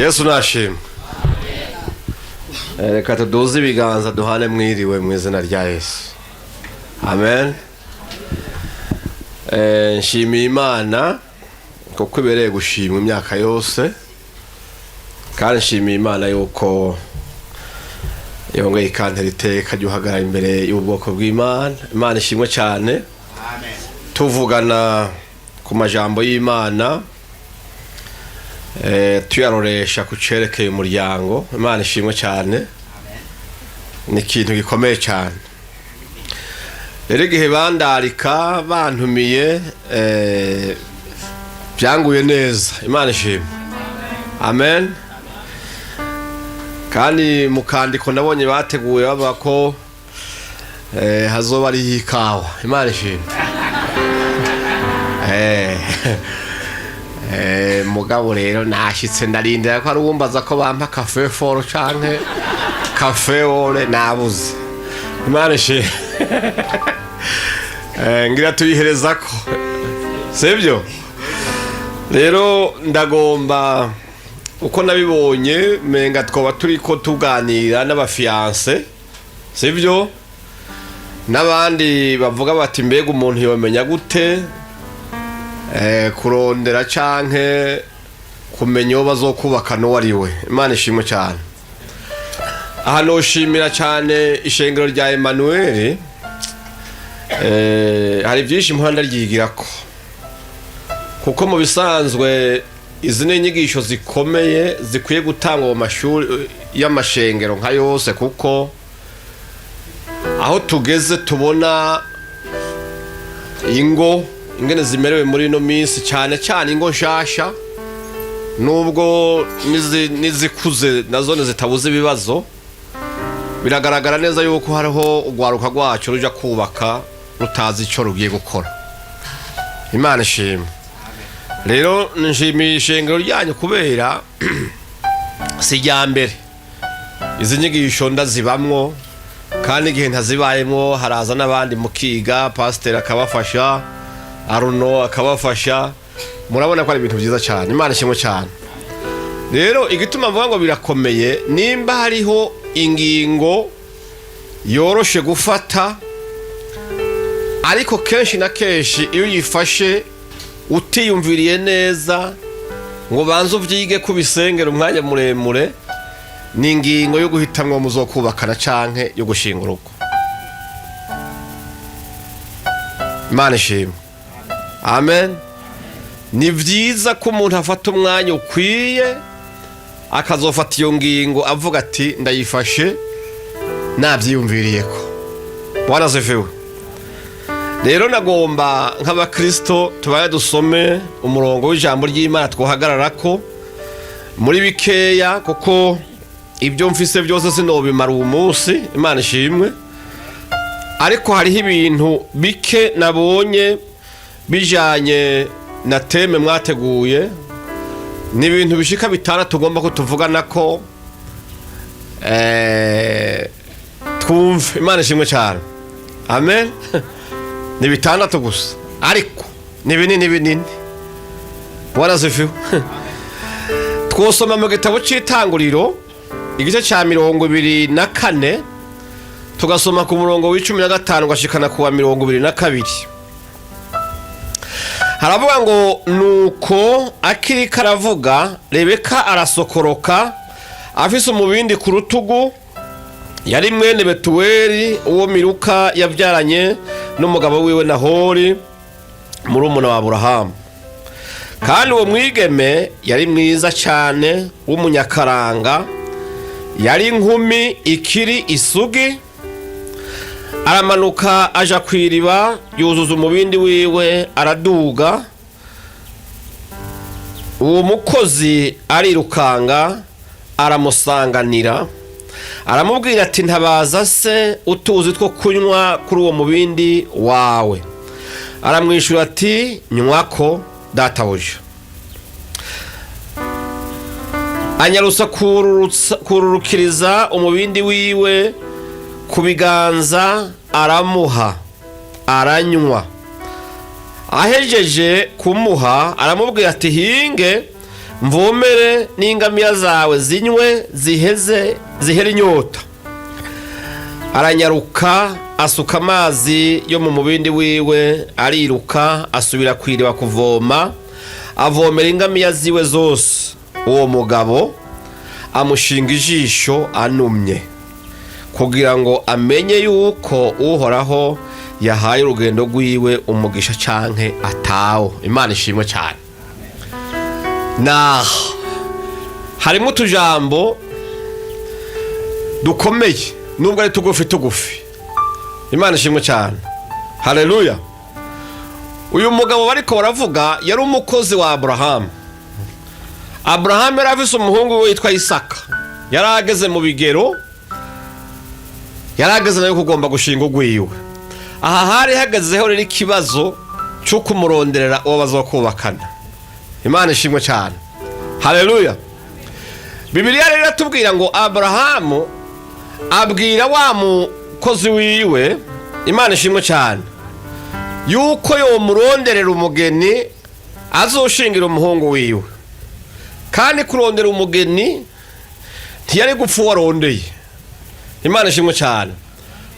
Yesu nashimwe. Reka tuduze ibiganza duhane mwiriwe mu izina rya Yesu. Amen. Nshimiye Imana kuko ibereye gushimwa imyaka yose, kandi nshimiye Imana yuko yongeye ikantera iteka ryuhagarara imbere y'ubwoko bw'Imana. Imana ishimwe cyane. Amen. Tuvugana ku majambo y'Imana, tuyaroresha ku cerekeye umuryango. Imana ishimwe cyane. Ni ikintu gikomeye cyane. Rero igihe bandarika bantumiye byanguye neza. Imana ishimwe. Amen. Kandi mukandiko nabonye bateguye bavuga ko hazoba ari ikawa. Imana ishimwe. Mugabo rero nashitse ndarindira ko ari uwumbaza ko bampa cafe foro canke cafe ore nabuze. Imana ishimwe. Ngira tuyihereza ko. Sibyo? Rero ndagomba uko nabibonye menga twoba turiko tuganira n'abafiance. Sibyo? Nabandi bavuga bati mbega umuntu yomenya gute kurondera canke kumenya uwo bazokubaka no wariwe. Imana ishimwe cyane. Aha noshimira cyane ishengero rya Emmanuel. Hari byinshi muhanda ryigirako, kuko mu bisanzwe izi ni inyigisho zikomeye zikwiye gutangwa mu mashuri y'amashengero nka yose, kuko aho tugeze tubona ingo ingene zimerewe muri no minsi, cyane cyane ingo nshasha, nubwo nizikuze nazo zitabuze ibibazo. Biragaragara neza yuko hariho ugwaruka rwacu ruja kubaka rutazi ico rugiye gukora. Imana ishimwe. Rero nshimiye ishengero ryanyu kubera si rya mbere izi nyigisho ndazibamwo, kandi igihe ntazibayemwo haraza n'abandi mukiga, pastor akabafasha, Aruno akabafasha. Murabona ko ari ibintu byiza cyane. Imana ishimwe cyane. Rero igituma mvuga ngo birakomeye, nimba hariho ingingo yoroshe gufata, ariko kenshi na kenshi iyo uyifashe utiyumviriye neza ngo banze uvyige kubisengera umwanya muremure, ni ingingo yo guhitamwo muzokubakana canke yo gushinga urugo. Imana ishimwe. Amen. Ni vyiza ko umuntu afata umwanya ukwiye akazofata iyo ngingo avuga ati ndayifashe navyiyumviriyeko. Bwana zefiwe. Rero nagomba nk'abakristo tubaye dusome umurongo w'ijambo ry'Imana twohagararako muri bikeya, kuko ibyo mfise byose sinobimara uwo munsi. Imana ishimwe. Ariko hariho ibintu bike nabonye bijanye na teme mwateguye, ni ibintu bishika bitana tugomba ko tuvugana ko twumve. Imana ishimwe cyane. Amen. Ni bitandatu gusa, ariko ni binini. Warazifiwe. Twosoma mu gitabo cy'Itanguriro igice cya 24, tugasoma ku murongo w'15 gashikana ku wa 22. Haravuga ngo nuko akiri karavuga Rebeka arasokoroka afise umubindi ku rutugu. Yari mwene Betuweli uwo Miluka yabyaranye n'umugabo wiwe Nahori murumuna wa Aburahamu. Kandi uwo mwigeme yari mwiza cyane w'umunyakaranga, yari inkumi ikiri isugi. Aramanuka aja kwiriba yuzuza umubindi wiwe araduga. Uwo mukozi arirukanga aramusanganira, aramubwira ati ntabaza se utuzi two kunywa kuri uwo mubindi wawe. Aramwishura ati nywako databuja. Anyarusa kururukiriza umubindi wiwe ku biganza aramuha, aranywa. Ahejeje kumuha aramubwira ati hinge mvomere n'ingamiya zawe zinywe zihere inyota. Aranyaruka asuka amazi yo mu mubindi wiwe, ariruka asubira ku iriba kuvoma, avomera ingamiya ziwe zose. Uwo mugabo amushinga ijisho anumye, kugira ngo amenye yuko Uhoraho yahaye urugendo rwiwe umugisha canke atawo. Imana ishimwe cyane. Harimo utujambo dukomeye nubwo ari tugufi. Imana ishimwe cyane. Haleluya. Uyu mugabo bariko baravuga yari umukozi wa Aburahamu. Aburahamu yari afise umuhungu witwa Isaka, yari ageze mu bigero, yari ageze nayo kugomba gushinga urwiwe. Aha hari hagazeho rero ikibazo cyo kumuronderera uwo bazokubakana. Imana ishimwe cyane. Haleluya. Bibiliya rero iratubwira ngo Aburahamu abwira wa mukozi wiwe, Imana ishimwe cyane, yuko yomuronderera umugeni azoshingira umuhungu wiwe. Kandi kurondera umugeni ntiyari gupfa warondeye. Imana ishimwe cyane.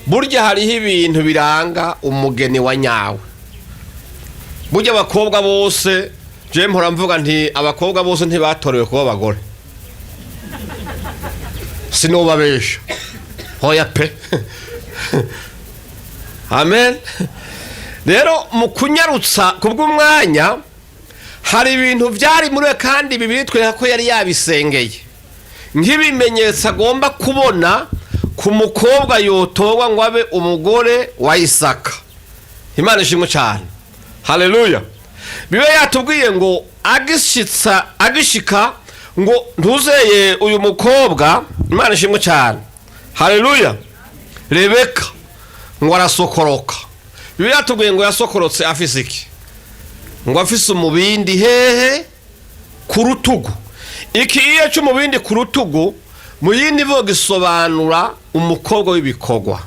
Burya hariho ibintu biranga umugeni wa nyawe. Burya abakobwa bose, je mpora mvuga nti abakobwa bose ntibatorewe kuba abagore. Sinobabesha. Hoya pe. Amen. Rero mu kunyarutsa kubw'umwanya hari ibintu byari muri we, kandi Bibiliya itwereka ko yari yabisengeye nk'ibimenyetso agomba kubona ku mukobwa yotorwa ngo abe umugore wa Isaka. Imana ishimwe cyane. Haleluya. Bibe yatubwiye ngo agishika ngo ntuzeye uyu mukobwa. Imana ishimwe cyane. Haleluya. Rebeka ngo arasokoroka. Bibe yatubwiye ngo yasokorotse afise iki? Ngo afise umubindi hehe? Ku rutugu. Iki iyo cy'umubindi ku rutugu mu yindi voga isobanura umukobwa w'ibikogwa.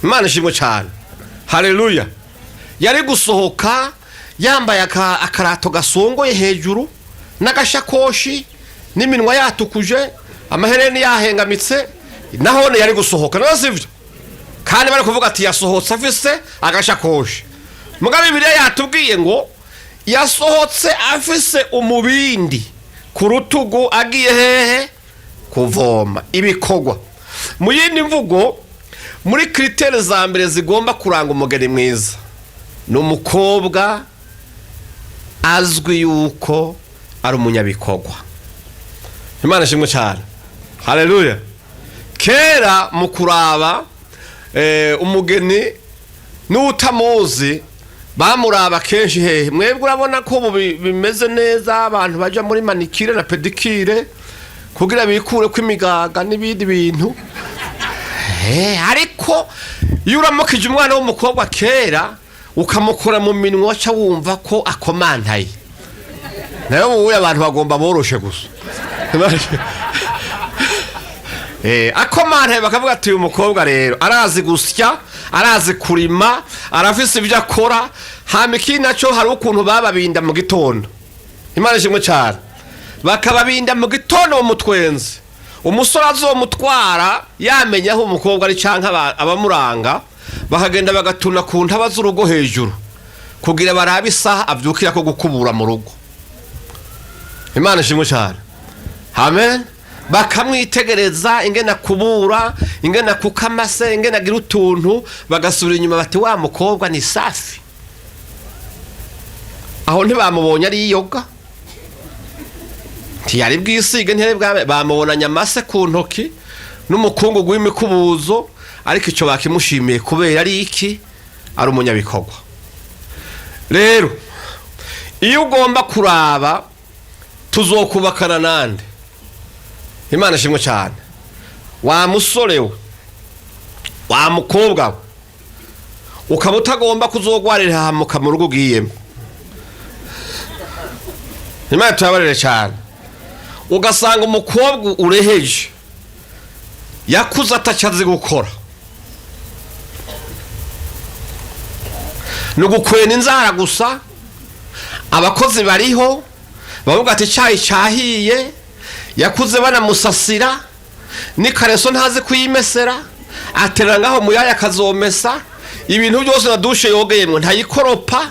Imana ishimwe cyane. Haleluya. Yari gusohoka yambaye akarato gasongoye hejuru n'agashakoshi n'iminwa yatukuje, amahereni yahengamitse, nahone yari gusohoka. No sivyo? Kandi bari kuvuga ati yasohotse afise agashakoshi. Mugabe Bibiliya yatubwiye ngo yasohotse afise umubindi ku rutugu, agiye hehe? Kuvoma ibikogwa. Mu yindi mvugo, muri kritere za mbere zigomba kuranga umugeni mwiza, ni umukobwa azwi yuko ari umunyabikogwa. Imana ishimwe cyane. Haleluya. Kera mu kuraba umugeni n'utamuzi bamuraba kenshi hehe? Mwebwe urabona ko bimeze neza, abantu baja muri manikire na pedikire kugira bikure ko imigaga n'ibindi bintu. Ariko iyo uramukije umwana w'umukobwa kera ukamukora mu minwa cha wumva ko akomantaye. Nayo ubu abantu bagomba boroshe gusa. Akomantaye bakavuga ati uyu mukobwa rero arazi gusya, arazi kurima, arafise ibyo akora. Hamiki naco hari ukuntu bababinda mu gitondo. Imana ishimwe cyane. Bakababinda mu gitondo mu mutwenzi. Umusore azomutwara yamenya aho umukobwa ari canka abamuranga, bakagenda bagatuna ku ntaba z'urugo hejuru kugira barabe isaha avyukira ko gukubura mu rugo. Imana ishimwe cyane. Amen. Bakamwitegereza ingena kubura, ingena kukamase, ingena gira utuntu, bagasubira inyuma bati wa mukobwa ni safi. Aho ntibamubonye ari yoga, ntiyari bwisige, ntiyari bamubonanye amase ku ntoki n'umukungu gw'imikubuzo, ariko ico bakimushimiye kubera ari iki? Ari umunyabikogwa. Rero iyo ugomba kuraba tuzokubakana nande, Imana ishimwe cyane, wa musore we, wa mukobwa we, ukaba utagomba kuzogwarira hamuka mu rugo ugiyemo. Imana tubabarire cyane. Ugasanga umukobwa ureheje yakuze atacazi gukora, nugukwena inzara gusa, abakozi bariho bavuga ati icyayi cyahiye, yakuze banamusasira, n'ikareso ntazi kuyimesera, aterera ngaho muyaya akazomesa, ibintu byose na dushe yogeyemwe ntayikoropa,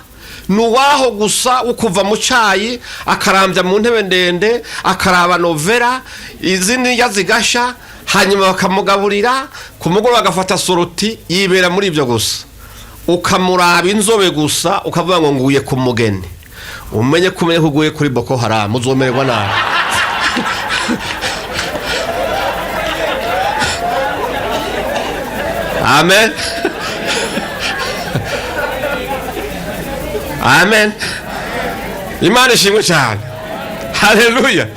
nuwaho gusa ukuva mu cyayi akarambya mu ntebe ndende, akaraba novera, izindi yazigasha, hanyuma bakamugaburira, ku mugoroba agafata soroti, yibera muri ibyo gusa. Ukamuraba inzobe gusa ukavuga ngo nguye ku mugeni, umenye kumenya ko uguye kuri Boko Haram, uzomererwa nabi. Amen. Amen. Imana ishimwe cyane. Haleluya.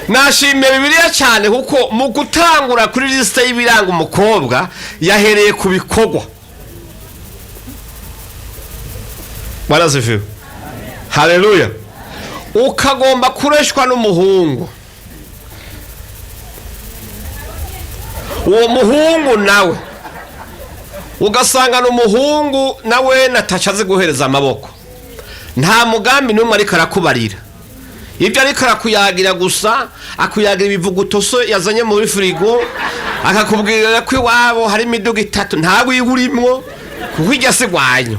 Nashimye Bibiliya cyane kuko mu gutangura kuri liste y'ibiranga umukobwa yahereye ku bikorwa. Barazifiwe. Haleluya. Ukagomba kureshwa n'umuhungu. Uwo muhungu nawe ugasanga n'umuhungu nawe natacaze guhereza amaboko, nta mugambi n'umwe ariko arakubarira. Ibyo ariko arakuyagira gusa, akuyagira ibivuguto so yazanye muri firigo, akakubwira ko iwabo hari imiduga 3 ntabwo yigurimwo kuko ijya se gwanyo.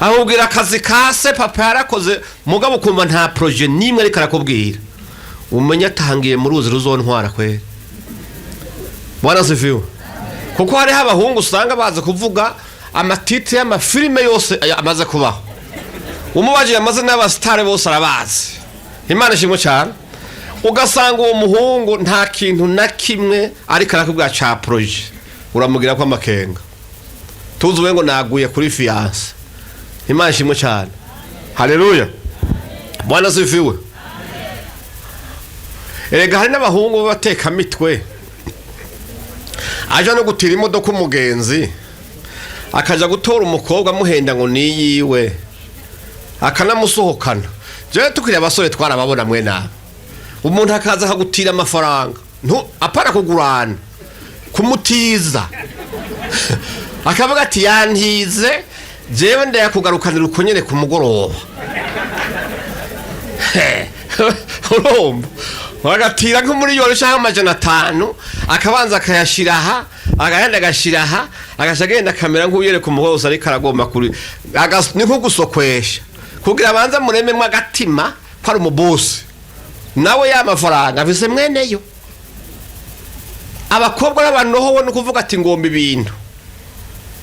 Ahubwira akazi kase papa yarakoze, mugabo kumva nta projet nimwe ariko arakubwira. Umenya atangiye mu ruzi ruzontwara kwere. Bwana ziviwe. Kuko hari abahungu usanga baza kuvuga amatiti y'amafilime yose amaze kubaho. Umubaje amaze n'abastare bose arabazi. Imana ishimwe cyane. Ugasanga uwo muhungu nta kintu na kimwe ariko arakubwira cha projet. Uramugira ko amakenga. Tuzuwe ngo naguye kuri fiance. Imana ishimwe cyane. Haleluya. Bwana ziviwe. Erega hari n'abahungu bateka mitwe. Aja no gutira imodoka umugenzi, akaja gutora umukobwa muhenda ngo niyiwe, akanamusohokana. Je tukiri abasore twarababona mwe nawe. Umuntu akaza akagutira amafaranga, apara kugurana, kumutiza. Akavuga ati yantize, jewe ndayakugarukanira uko nyene ku mugoroba. Urumva? Wagatira nk'umuriyoni cyangwa 500, akabanza akayashiraha, agahenda agashiraha, agashagenda kamera nk'uyereka umugozi ariko aragomba kuri niko gusokwesha kugira abanza murememwe agatima kwari umubosi nawe y'amafaranga avise mweneyo. Abakobwa n'abantu ho no kuvuga ati ngomba ibintu,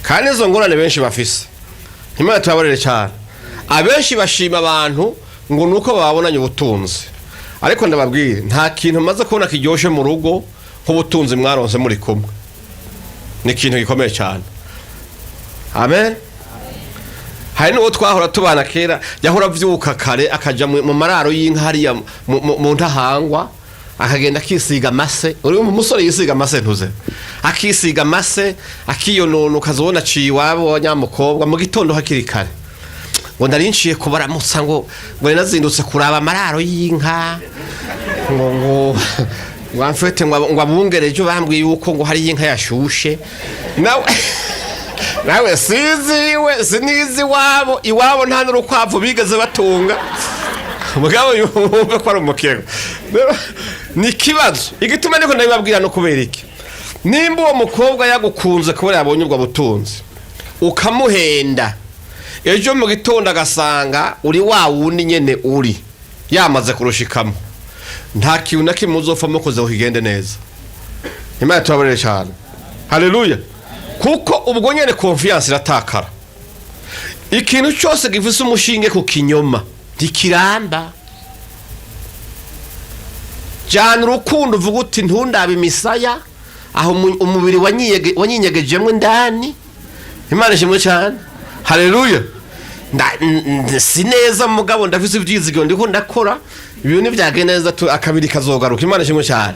kandi izo ngorane benshi bafise. Imana tubabarire cyane. Abenshi bashima abantu ngo nuko babonanye ubutunzi, ariko ndababwire nta kintu maze kubona kiryoshe mu rugo nk'ubutunzi mwaronse muri kumwe. Ni ikintu gikomeye cyane. Amen. Hari n'uwo twahora tubana kera yahora avyuka kare akaja mu mararo y'inka hariya mu ntahangwa, akagenda akisiga amase. Uri umusore yisiga amase ntuze, akisiga amase akiyonona, ukazobona ciye iwabo nyamukobwa mu gitondo hakiri kare ngo ndarinciye kubaramutsa ngo nazindutse kuraba amararo y'inka ngo wamfete ngo abungereje bambwiye yuko ngo hari inka yashushe. Nawe sinizi iwabo nta n'urukwavu bigeze batunga, mugabo yumva ko ari umukego. Ni kibazo igituma niko ndabibabwira no kubera iki. Nimba uwo mukobwa yagukunze kubera yabonye ubwo butunzi ukamuhenda, ejo mu gitondo agasanga uri wa wundi nyene uri yamaze kurushikamo, nta kintu na kimwe uzofamo koze ukigende neza. Imana tubabarire cyane. Haleluya. Kuko ubwo nyene confiance iratakara. Ikintu cyose gifise umushinge ku kinyoma dikiramba. Jana urukundo uvuga uti ntundabe imisaya aho umubiri wanyinyegejemwe ndani. Imana ishimwe cyane. Haleluya. Sineza mugabo ndafise ivyizigiro ndiko ndakora ibintu byagenda neza akabiri kazogaruka. Imana ishimwe cyane.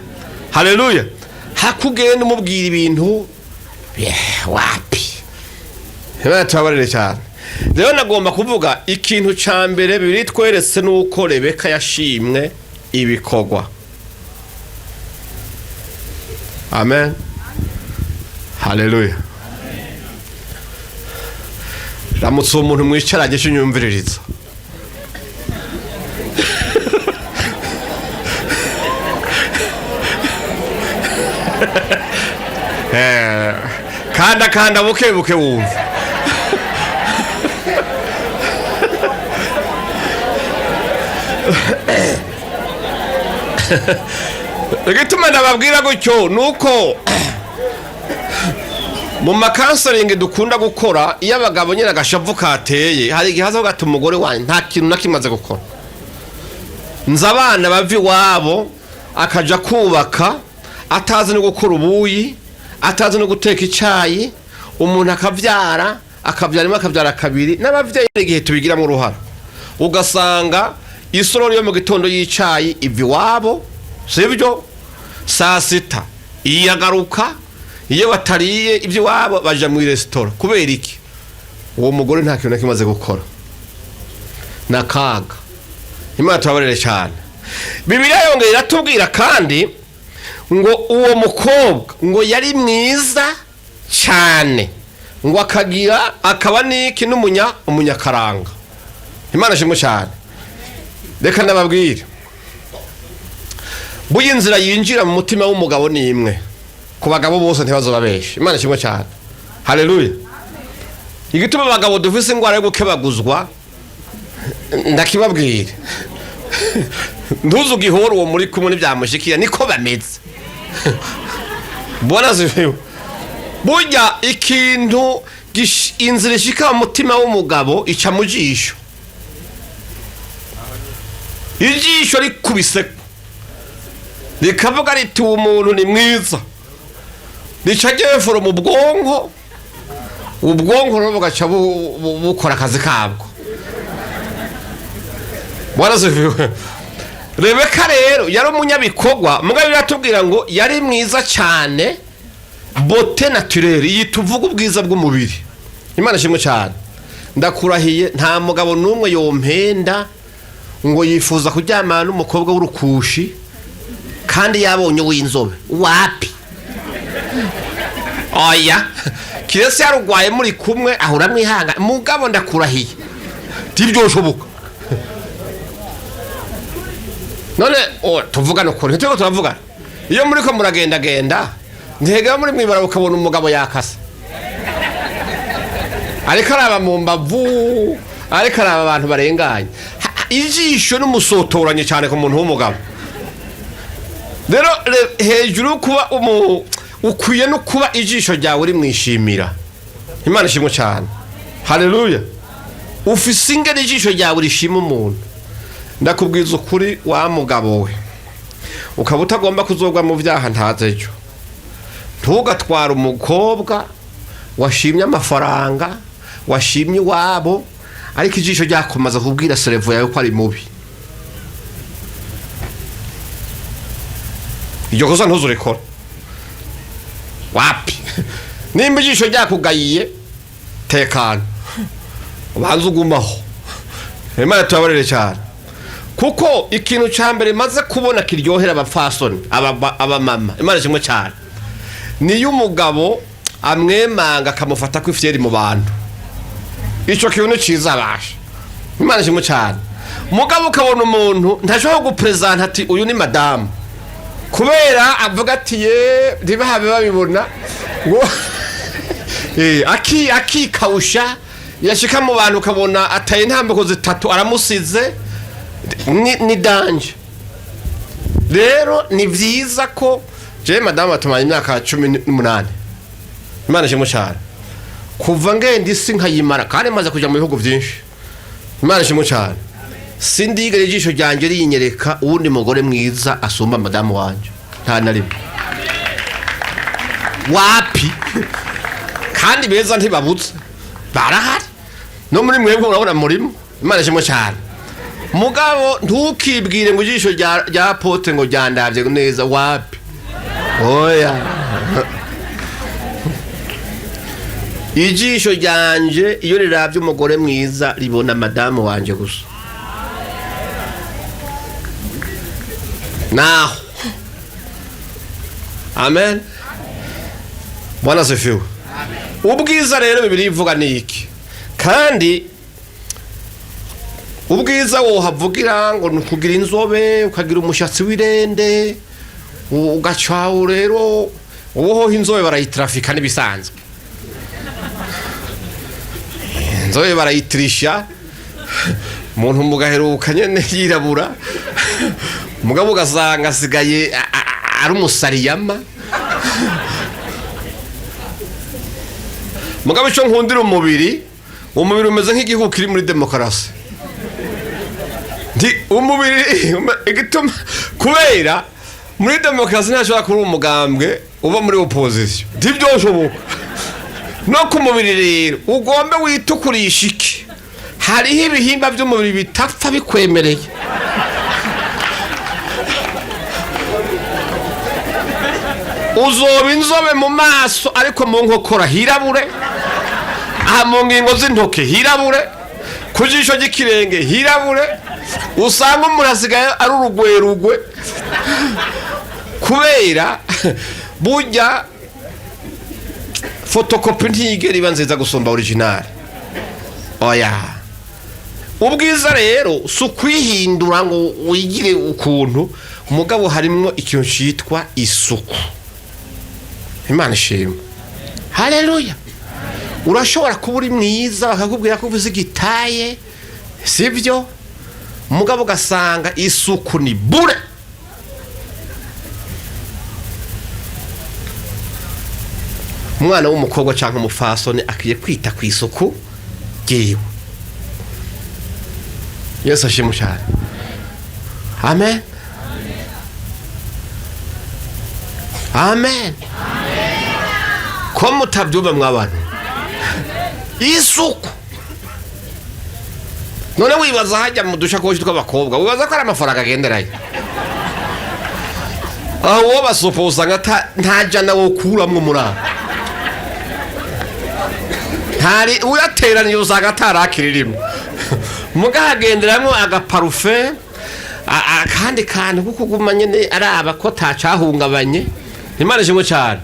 Haleluya. Hakugenda umubwira ibintu wapi. Imana tubabarire cyane. Rero nagomba kuvuga ikintu ca mbere bibiri tweretse nuko Rebeka yashimwe ibikorwa. Amen. Haleluya. Ramutse umuntu mwicaranye cyunyumviririza. kanda buke buke wumva. Igituma ndababwira gutyo nuko mu makanselingi dukunda gukora, iyo abagabo nyine agashavu kateye, hari igihe haza gata umugore wanjye nta kintu nakimaze gukora, nza abana bava iwabo akaja kubaka atazi no gukora ubuyi, atazi no guteka icyayi, umuntu akabyara rimwe akabyara kabiri, n'abavyeyi igihe tubigiramo uruhara, ugasanga isorori yo mu gitondo y'icyayi iva iwabo, sibyo, saa sita iyagaruka, iyo batariye ibyo iwabo baja mu resitora. Kubera iki? Uwo mugore nta kintu nakimaze gukora, nakaga. Imana tubabarire cyane. Bibiliya yongera iratubwira kandi ngo uwo mukobwa ngo yari mwiza cyane, ngo akaba niki umunyakaranga. Imana shimwe cyane. Reka nababwire, buye inzira yinjira mu mutima w'umugabo ni imwe, ku bagabo bose ntibazo babeshe. Imana shimwe cyane. Haleluya. Igituma abagabo dufise ingwara yo gukebaguzwa ndakibabwira. Ntuzugihora uwo muri kumwe n'ibyamushikira niko bameze. Bwana zifiwe. Burya ikintu inzira ishika mu mutima w'umugabo ica mu jisho. Ijisho rikubise rikavuga riti umuntu ni mwiza, rica geforo mu bwonko, ubwonko rero bugaca bukora akazi kabwo. Bwana zifiwe. Rebeka rero yari umunyabikorwa, mugabo biratubwira ngo yari mwiza cyane, beauté naturelle, yituvuga ubwiza bw'umubiri. Imana shimwe cyane. Ndakurahiye nta mugabo numwe yompenda ngo yifuza kuryamana n'umukobwa w'urukushi kandi yabonye w'inzobe. Wapi? Oya, kirese yarugwaye muri kumwe ahura mwihanga, mugabo ndakurahiye tibyoshoboka. None tuvugana ukuri, ntitego turavugana. Iyo muri ko muragenda genda, ntega muri mwibara ukabona umugabo yakasa, ariko araba mu mbavu, ariko araba abantu barenganye. Ijisho n'umusotoranye cyane ku muntu w'umugabo. Rero hejuru kuba ukwiye no kuba ijisho ryawe uri mwishimira. Imana ishimwe cyane. Haleluya. Ufise ingene ijisho ryawe rishima umuntu. Ndakubwiza ukuri wa mugabo we, ukaba utagomba kuzogwa mu byaha ntazejo. Ntugatwara umukobwa washimye amafaranga, washimye iwabo, ariko ijisho ryakomaza kubwira serevo yawe ko ari mubi. Iryo kosa ntuzurikora. Wapi? Nimba ijisho ryakugayiye, tekana ubanza ugumaho. Imana tubabarire cyane. Kuko ikintu cyambere maze kubona kiryohera abafasoni abamama, Imana kimwe cyane, niyo umugabo amwemanga akamufata ko ifyeri mu bantu. Ico kintu ciza abasha. Imana kimwe cyane. Mugabo ukabona umuntu ntashobora gupresenta ati uyu ni madame, kubera avuga ati ye ntibahabe babibona ngo akikausha yashika mu bantu ukabona ataye intambwe zitatu aramusize. Ni danje. Rero ni vyiza ko je madame atumanye imyaka 18. Imana shimwe cyane. Kuva ngende isi nkayimara kandi maze kuja mu bihugu byinshi. Imana shimwe cyane. Sindigere ijisho ryanje rinyereka uwundi mugore mwiza asumba madame wanje. Nta na rimwe. Wapi? Kandi beza ntibabutse. Barahari. No muri mwebwe urabona murimo. Imana shimwe cyane. Mugabo ntukibwire ngo ijisho rya pote ngo ryandavye neza. Wapi? Oya. Ijisho ryanje iyo riravye umugore mwiza ribona madame wanje gusa. Naho. Amen. Bwana asifiwe. Ubwiza rero Bibiliya ivuga niki? Kandi ubwiza wohavugira ngo nukugira inzobe, ukagira umushatsi w'irende, ugacaho rero ubuho inzobe barayitrafika n'ibisanzwe, inzobe barayitirisha, umuntu mugaheruka nyene yirabura, mugabo ugasanga asigaye ari umusariyama. Mugabo ico nkundira umubiri umeze nk'igihugu kiri muri demokarasi. Ndi umubiri igituma kubera muri demokarasi ntashobora kuba umugambwe uba muri opposition, ntibyoshoboka. No ku mubiri rero ugombe witukurisha iki, hariho ibihimba by'umubiri bitapfa bikwemereye. Uzoba inzobe mu maso ariko mu nkokora hirabure, aha mu ngingo z'intoke hirabure, ku jisho ry'ikirenge hirabure, usanga umuntu asigaye ari urugwerugwe. Kubera burya fotokopi ntigera iba nziza gusumba original. Oya, ubwiza rero si ukwihindura ngo wigire ukuntu, umugabo harimwo ikintu cyitwa isuku. Imana ishimwe, haleluya. Urashobora kuba uri mwiza bakakubwira ko uvuze igitaye, sibyo? Umugabo ugasanga isuku ni bure. Umwana w'umukobwa cyangwa umufasoni akwiye kwita ku isuku ryiwe. Yesu ashimwe cyane. Amen. Amen. Ko mutabyumva mw'abantu isuku, none wibaza hajya mu dushakoshi tw'abakobwa, wibaza ko ari amafaranga agenderayo. Aho basopoza ntajya nawe ukuramwo muri abo, ntari uyateraniye usanga atarakiririmwe. Mugahagenderamwo agaparufe akandi kantu kuko guma nyene araba ko tacahungabanye. Imana ishimwe cyane.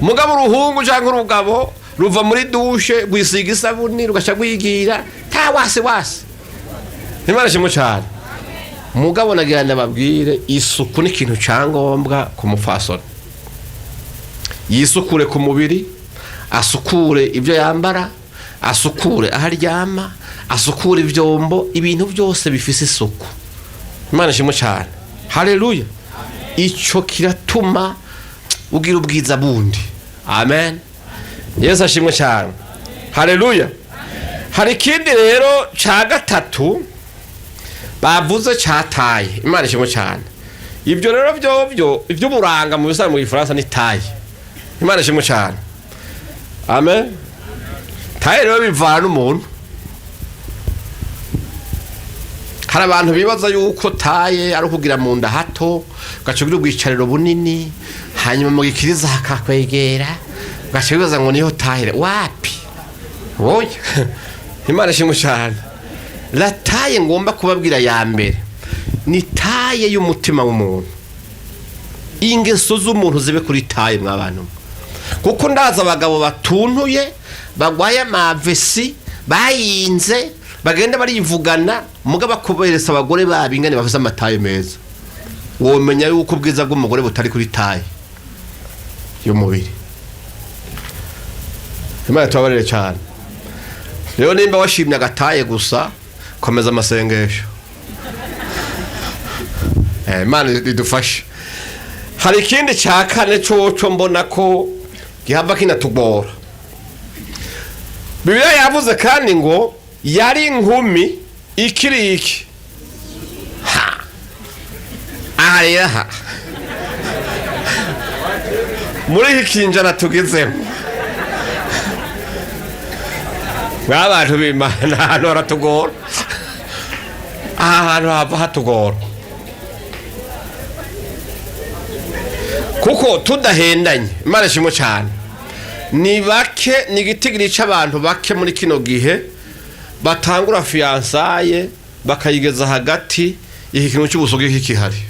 Mugabo uruhungu cyangwa urugabo ruva muri dushe gwisiga isabuni rugasha gwigira ta wase. Imana ishimwe cyane. Mugabo nagira ndababwire isuku ni ikintu cyangombwa ku mufasoni. Yisukure ku mubiri, asukure ibyo yambara, asukure aharyama, asukure ibyombo, ibintu byose bifise isuku. Imana ishimwe cyane. Haleluya. Ico kiratuma ugira ubwiza bundi. Amen. Yesu ashimwe cyane. Haleluya. Hari ikindi rero ca gatatu bavuze cataye. Imana ishimwe cyane. Ibyo rero ibyo buranga mu bisara mu Gifaransa ni taye. Imana ishimwe cyane. Amen. Taye rero bivana umuntu. Hari abantu bibaza yuko taye ari ukugira mu nda hato, gacugira ubwicariro bunini, hanyuma mu gikiriza hakakwegera, gacubibaza ngo niho taye. Wapi? Oya. Imana ishimwe cyane. La taye ngomba kubabwira ya mbere ni taye y'umutima w'umuntu. Ingeso z'umuntu zibe kuri taye mw'abantu. Kuko ndaza abagabo batuntuye, bagwaye amavesi, bayinze, bagenda barivugana, mugaba kuberesa abagore babingane bafite amataye meza. Womenya yuko ubwiza bw'umugore butari kuri taye y'umubiri. Imana tubabarire cyane. Rero nimba washimye agataye gusa, komeza amasengesho. Imana idufashe. Hari ikindi cya kane cyo mbona ko gihava kinatugora. Bibiliya yavuze kandi ngo yari inkumi ikiriki. Aha. Muri iki kinjana tugezemo. Abantu b'Imana hano haratugora. Ahantu hava hatugora. Kuko tudahendanye. Imana ishimwe cyane. Ni bake, ni igitigiri cy'abantu bake muri kino gihe batangura fiansaye bakayigeza hagati iki kintu cy'ubusoge kikihari.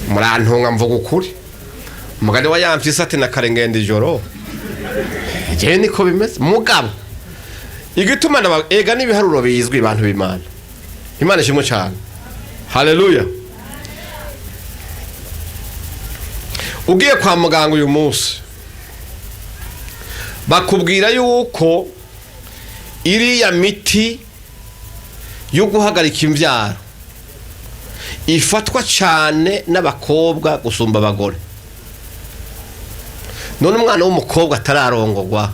Murantunga mvuga ukuri. Umugani wa yamfise ati nakarengenda ijoro. Je niko bimeze mugabo. Igituma ega n'ibiharuro bizwi abantu b'Imana. Imana ishimwe cyane. Haleluya. ugiye kwa muganga uyu munsi bakubwira yuko iriya miti yo guhagarika imbyaro ifatwa cyane n'abakobwa gusumba abagore. none umwana w'umukobwa atararongorwa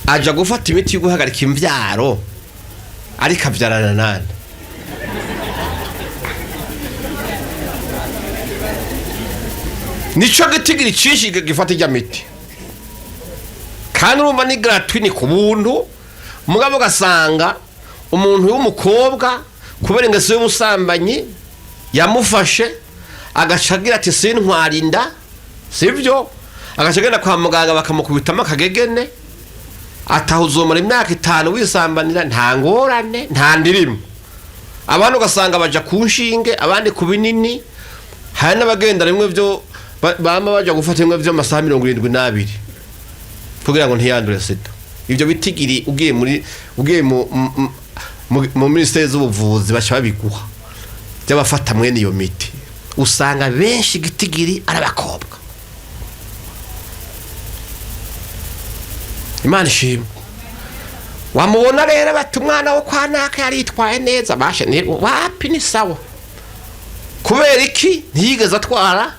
aja gufata imiti yo guhagarika imbyaro ariko abyarana nande? nico gitigiri cinshi gifata ijya miti kandi urumva ni gratuit, ni ku buntu. mugabo gasanga umuntu w'umukobwa kubera ingeso y'ubusambanyi yamufashe agacagira ati sintwarinda, sivyo? agacagenda kwa muganga bakamukubitamo akagegene atahuzomara imyaka 5 wisambanira nta ngorane nta ndirimo. abantu gasanga baja ku nshinge, abandi ku binini, hari n'abagenda rimwe byo bama baja gufata imwe byo amasaha 72 kugira ngo ntiyandure sida. Ibyo bitigiri ugiye mu ministeri z'ubuvuzi bacha babiguha by'abafata mwene iyo miti, usanga benshi gitigiri arabakobwa. Imana ishimwe. wamubona rero bati umwana wo kwa naka yaritwaye neza, bashe ni wapi ni sawa. kubera iki ntiyigeze atwara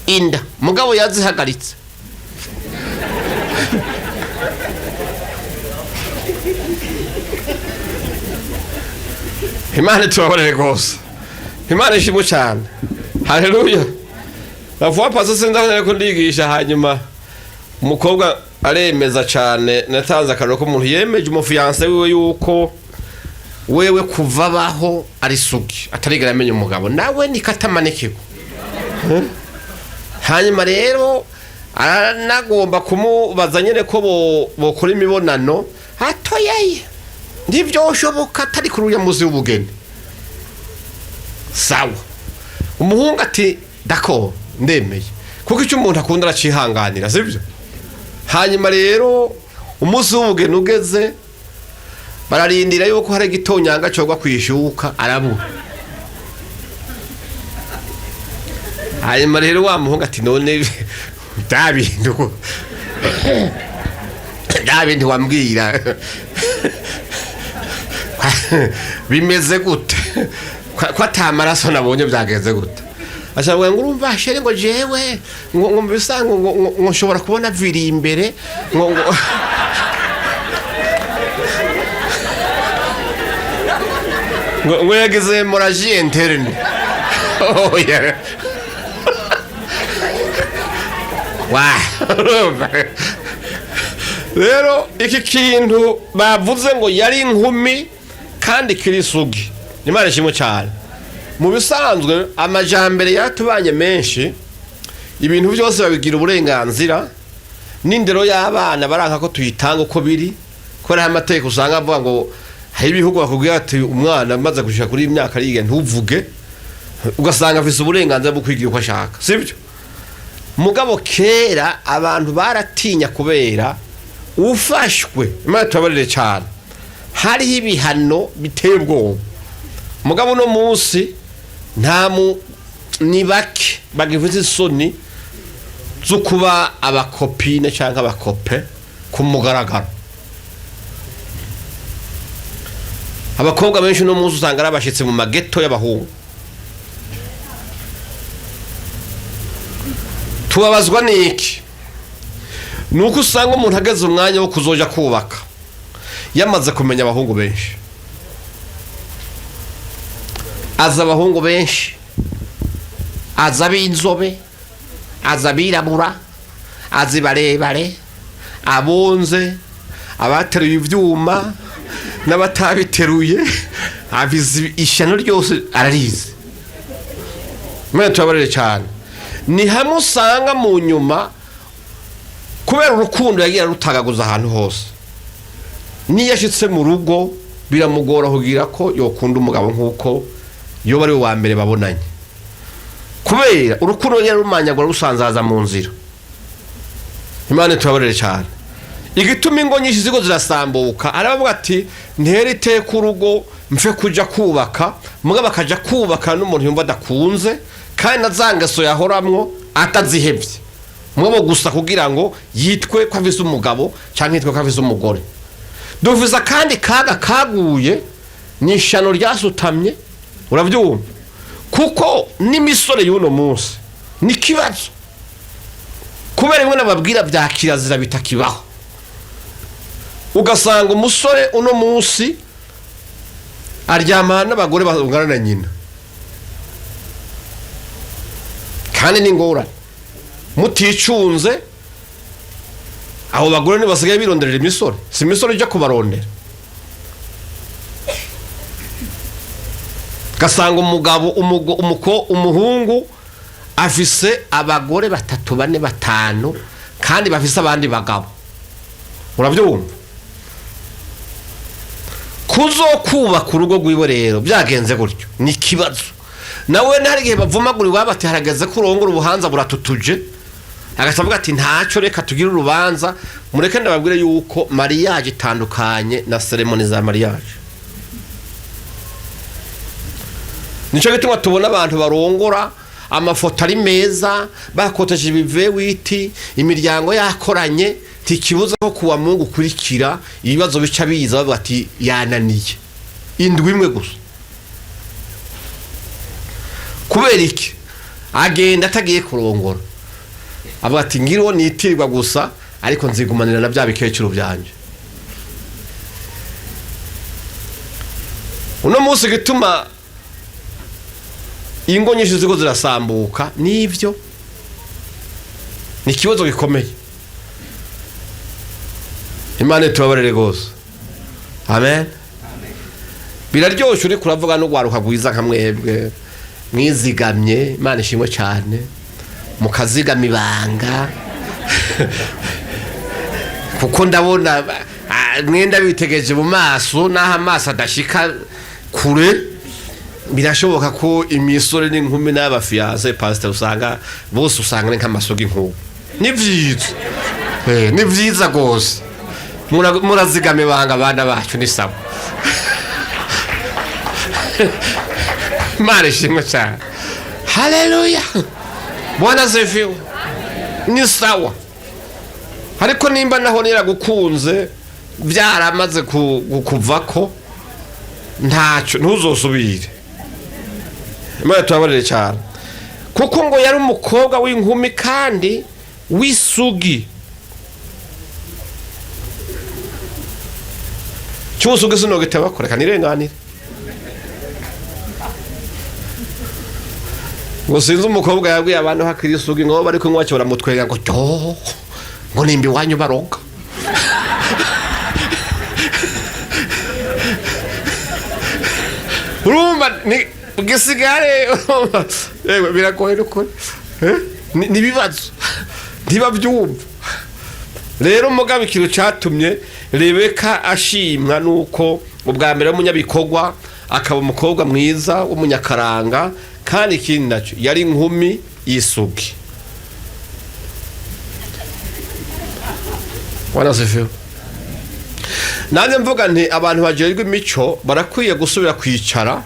inda, mugabo yazihagaritse. Imana tubabarire rwose, Imana ishimwe cyane. Haleluya. Bavuga pasa sinda ko ndigisha, hanyuma umukobwa aremeza cyane, natanze akarero ko umuntu yemeje umufiance wiwe yuko wewe kuva baho ari sugi atarigera amenya umugabo, nawe nikatamanekego. hanyuma rero aranagomba kumubaza nyene ko bokora imibonano hatoyeye ndivyoshoboka atari kuruya muzi w'ubugeni. sawa, umuhungu ati dako ndemeye, kuko icyo umuntu akunda aracihanganira, sivyo? hanyuma rero umunsi w'ubugeni ugeze, bararindira yuko hari igitonyanga cogwa kwishuka, arabura. hanyuma rero wa muhungu ati none David wambwira bimeze gute ko atamaraso nabonye byageze gute? ashobora ngo urumva shere ngo jewe ngo bisango ngo nshobora kubona viri imbere ngo yagize hemorrhagie interne. oh yeah. rero iki kintu bavuze ngo yari inkumi kandi kiri sugi. Imana ishimwe cyane. mu bisanzwe amajambere yatubanye menshi, ibintu byose babigira uburenganzira, n'indero y'abana baranka ko tuyitanga uko biri. Kora amateka usanga avuga ngo hari ibihugu bakubwira ati umwana amaze gushika kuri imyaka ariga ntuvuge, ugasanga afise uburenganzira bwo kwigira uko ashaka, sibyo? mugabo kera abantu baratinya kubera ufashwe, Imana tubabarire cyane, hariho ibihano biteye ubwoba. mugabo no munsi ni bake bagifite isoni zo kuba abakopine cyangwa abakope ku mugaragaro. abakobwa benshi no munsi usanga arabashitse mu mageto y'abahungu. tubabazwa niki? nuko usanga umuntu ageze umwanya wo kuzoja kubaka yamaze kumenya abahungu benshi, aza abahungu benshi, aza ab'inzobe, aza abirabura, azi barebare, abonze, abateruye ivyuma n'abatabiteruye, abizi ishano ryose ararizi. mwe tubabarire cyane. ni hamwe usanga mu nyuma kubera urukundo yagira rutagaguza ahantu hose, niyo yashitse mu rugo biramugora kugira ko yokunda umugabo nk'uko yo bari wa mbere babonanye, kubera urukundo yagira rumanyagura rusanzaza mu nzira. Imana tubabarire cyane. igituma ingo nyinshi zigo zirasambuka, aravuga ati nterite ku rugo mfe kuja kubaka, mugabo bakaja kubaka n'umuntu yumva adakunze kandi na za ngeso yahoramwo atazihebye mwobo gusa kugira ngo yitwe ko afise umugabo cyangwa yitwe ko afise umugore. Duvuza kandi kaga kaguye n'ishano ryasutamye, urabyumva, kuko n'imisore y'uno munsi ni kibazo kubera imwe nababwira bya kirazira bitakibaho. Ugasanga umusore uno munsi aryamana n'abagore bangana na nyina, kandi ni ngorane muticunze. Abo bagore ntibasigaye bironderera imisore, si imisore ijya kubarondera. Gasanga umugabo umuhungu afise abagore 3, 4, 5 kandi bafise abandi bagabo, urabyumva. Kuzokubaka urugo rwiwe rero byagenze gutyo ni kibazo. Nawe ntari gihe bavumagura wabati harageze kurongora ubuhanza buratutuje, agasavuga ati ntacyo reka tugire urubanza. Mureke ndababwire yuko mariage itandukanye na ceremony za mariage. Nico gituma tubona abantu barongora amafoto ari meza bakoteje ibivewiti, imiryango yakoranye, tikibuza ko kuwa Mungu kurikira ibibazo bica biza bati yananiye indwi imwe gusa. Kubera iki? Agenda atagiye kurongora, avuga ati ngiriho nitirwa gusa ariko nzigumanira na bya bikecuru byanje. Uno munsi gituma ingo nyinshi ziko zirasambuka nivyo, ni kibazo gikomeye. Imana tubabarire gose, amen. Biraryoshe uri kuravuga no gwaruka gwiza nka mwebwe mwizigamye, Imana ishimwe cyane, mukazigama ibanga kuko ndabona mwenda bitegeje mu maso naho amaso adashika kure. Birashoboka ko imisore n'inkumi n'abafiance pastor usanga bose usanga nk'amasogi nk'ubu. Ni vyiza, ni vyiza gose, murazigame banga abana bacu ni sawa. Mare shimwe cyane, haleluya, Bwana zefiwe, ni sawa. Ariko nimba naho niragukunze byaramaze kuvako ntacyo ntuzosubire. Imana tubabarire cyane, kuko ngo yari umukobwa w'inkumi kandi w'isugi. Cyusugi sino gitaba koreka nirenganire. Ngo sinzi umukobwa yabwiye abantu hakiri isugi ngo bari kunywa cyo baramutwega ngo cyo ngo nimbi wanyu baroga. Urumva ni gisigare biragoye uko ni bibazo ntibabyumva. Rero umugabo ikintu cyatumye Rebeka ashimwa nuko ubwa mbere w'umunyabikogwa akaba umukobwa mwiza w'umunyakaranga, kandi ikindi nacyo yari inkumi y'isugi. Wanasifiwe. Nanjye mvuga nti abantu bajerwe imico barakwiye gusubira kwicara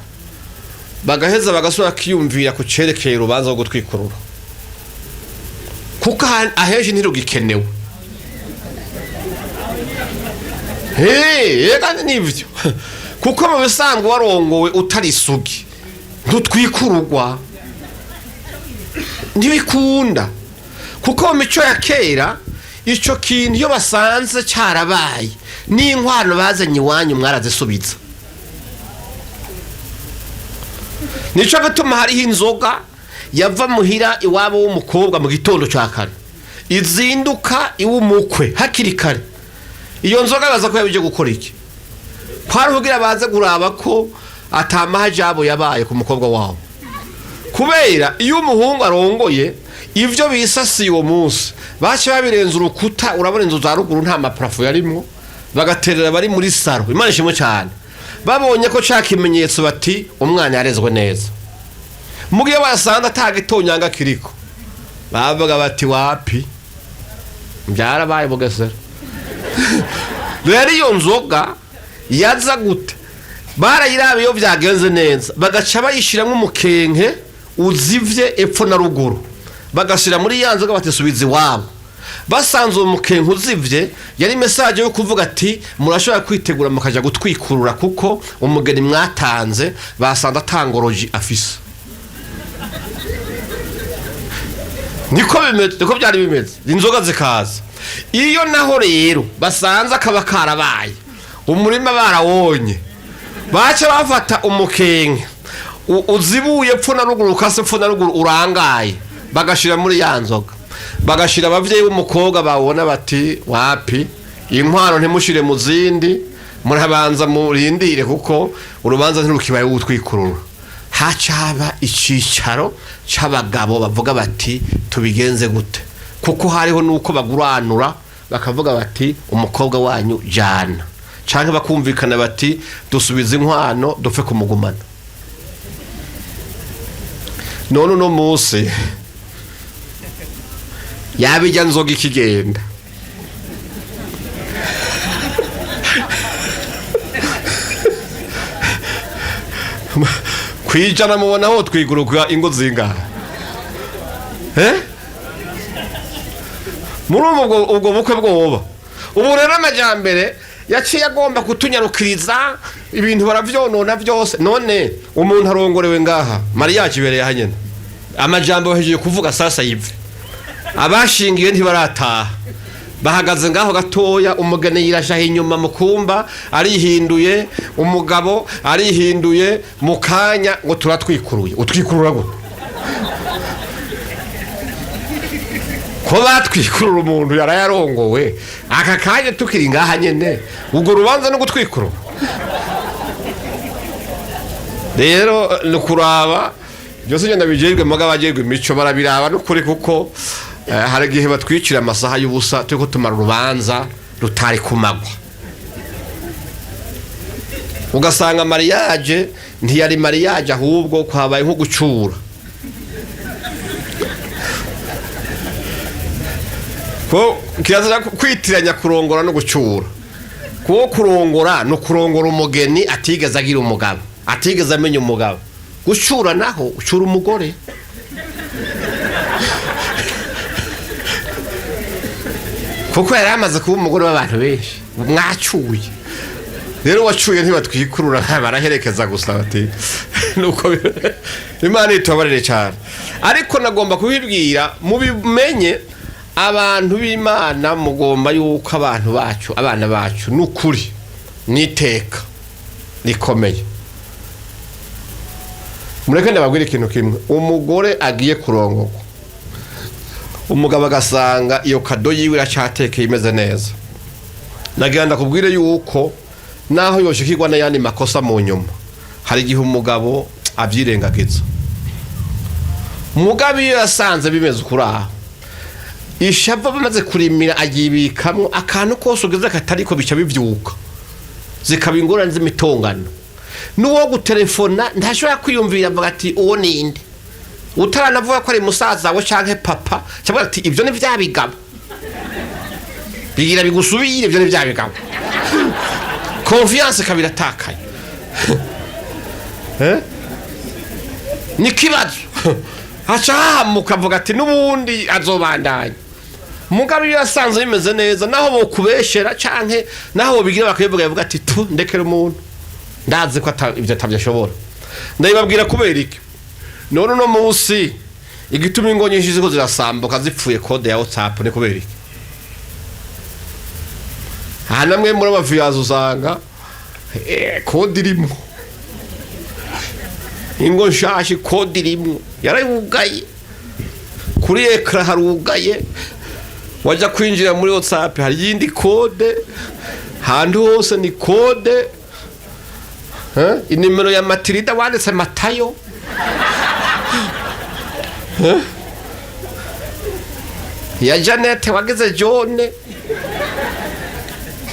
bagaheza bagasubira kiyumvira ku cerekeye urubanza rwo gutwikurura, kuko aheje ntirugikenewe. Kandi nivyo kuko mu bisanzwe warongowe utari isugi ntutwikururwa, ntibikunda. Kuko mu mico ya kera ico kintu iyo basanze cyarabaye n'inkwano bazanye iwanyu mwarazisubiza. Nico gituma hariho inzoga yava muhira iwabo w'umukobwa mu gitondo cya kare izinduka iw'umukwe hakiri kare. Iyo nzoga baza ko yabije gukora iki? Kwari kugira baze kuraba ko atamahajabo yabaye ku mukobwa wabo. Kubera iyo umuhungu arongoye ivyo bisasiye uwo munsi bace babirenza urukuta, urabona inzu za ruguru nta maparafo yarimwo, bagaterera bari muri saro. Imana ishimwe cyane, babonye ko cakimenyetso bati umwana yarezwe neza. Mugiye basanze atagitonyanga kiriko, bavuga bati wapi byarabaye Bugesera. Rero iyo nzoga yaza gute? Barayirabe iyo byagenze neza bagaca bayishiramo umukenke uzivye epfo na ruguru bagashira muri ya nzoga batisubiza iwabo. Basanze umukenke uzivye yari message yo kuvuga ati murashobora kwitegura mukaja gutwikurura kuko umugeni mwatanze basanze atangoroji afise. Niko byari bimeze inzoga zikaza. Iyo naho rero basanze akaba karabaye umurima barawonye baca bafata umukenke uzibuye epfo na ruguru kase epfo na ruguru urangaye bagashira muri ya nzoga. Bagashira abavyeyi b'umukobwa babona bati wapi inkwano ntimushire mu zindi murabanza murindire kuko urubanza ntirukibaye gutwikurura. Hacaba icicaro c'abagabo bavuga bati tubigenze gute kuko hariho nuko baguranura bakavuga bati umukobwa wanyu jana canke bakumvikana bati dusubiza inkwano dupfe kumugumana. None no munsi yabijya nzoga ikigenda kwijana mubona ho twiguruka ingo zingaha muri ubwo bukwe bwoba. Ubu rero amajyambere yaciye agomba kutunyarukiriza ibintu baravyonona byose. None umuntu arongorewe ngaha mariage ibereye hanyene amajambo hejeje kuvuga sasa yive abashingiye ntibarataha bahagaze ngaho gatoya. Umugeni yirasha inyuma mukumba arihinduye umugabo arihinduye mukanya ngo turatwikuruye. Utwikurura gute ko batwikurura umuntu yarayarongowe aka kanya tukiri ngaha nyene ubwo rubanza no gutwikurura. Rero nukuraba byose nyenda bijejwe muga bajejwe imico barabiraba n'ukuri kuko hari gihe batwicira amasaha y'ubusa turiko tumara urubanza rutari kumagwa. Ugasanga mariage ntiyari mariage ahubwo kwabaye nko gucura. Ko kirazira kwitiranya kurongora no gucura. Ko kurongora no kurongora umugeni atigeze agira umugabo atigeze amenya umugabo. Gucura naho ucura umugore. Kuko yari amaze kuba umugore w'abantu benshi mwacuye. Rero wacuye ntibatwikurura baraherekeza gusa bati nuko Imana itubabarire cyane. Ariko nagomba kubibwira mubimenye abantu b'Imana mugomba yuko abantu bacu abana bacu nukuri niteka nikomeye. Mureke ndababwira ikintu kimwe. Umugore agiye kurongorwa umugabo agasanga iyo kado yiwe iracatekeye imeze neza. Nagenda kubwire yuko naho yoshikirwa n'ayandi makosa mu nyuma hari igihe umugabo avyirengagiza. Umugabo iyo yasanze bimeze ukuraho ishava bamaze kurimira agibikamwo akantu kose ugeze katariko bica bivyuka zikaba ingorane z'imitongano. Nuwo gutelefona ntashobora kwiyumvira avuga ati uwo ninde utaranavuga ko ari musaza we canke papa cyangwa ati ivyo ni vyabigabo bigira bigusubire ivyo ni vyabigabo. Confiance kabira takaye ni kibazo acha mukavuga ati nubundi azobandanya. Mugabe yasanze bimeze neza naho bokubeshera canke naho bigira bakabivuga yavuga ati tu ndekera umuntu ndazi ko ivyo atavyashobora. Ndabibabwira kubera iki none no munsi igituma ingo nyinshi ziko zirasambuka zipfuye code ya WhatsApp ne kubera iki. Hanamwe muri abaviyazo usanga code irimo ingo shashi code irimo yarayugaye kuri ekra harugaye waja kwinjira muri WhatsApp hari yindi code handu hose ni code inimero ya Matilda wanditse Matayo ya Janet wageze John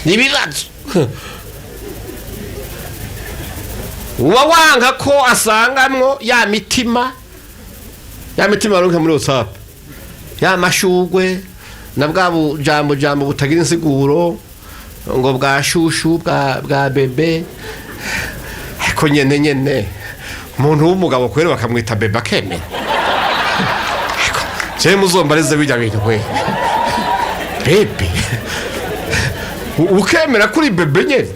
nibibazo. Wawanga ko asangamwo ya mitima baruka muri WhatsApp ya mashugwe na bwa jambo butagira insiguro ngo bwa shushu bwa bebe ko nyene umuntu w'umugabo kwera bakamwita bebe akemera je muzombarize bijya bintu we bebe ukemera kuri bebe nyene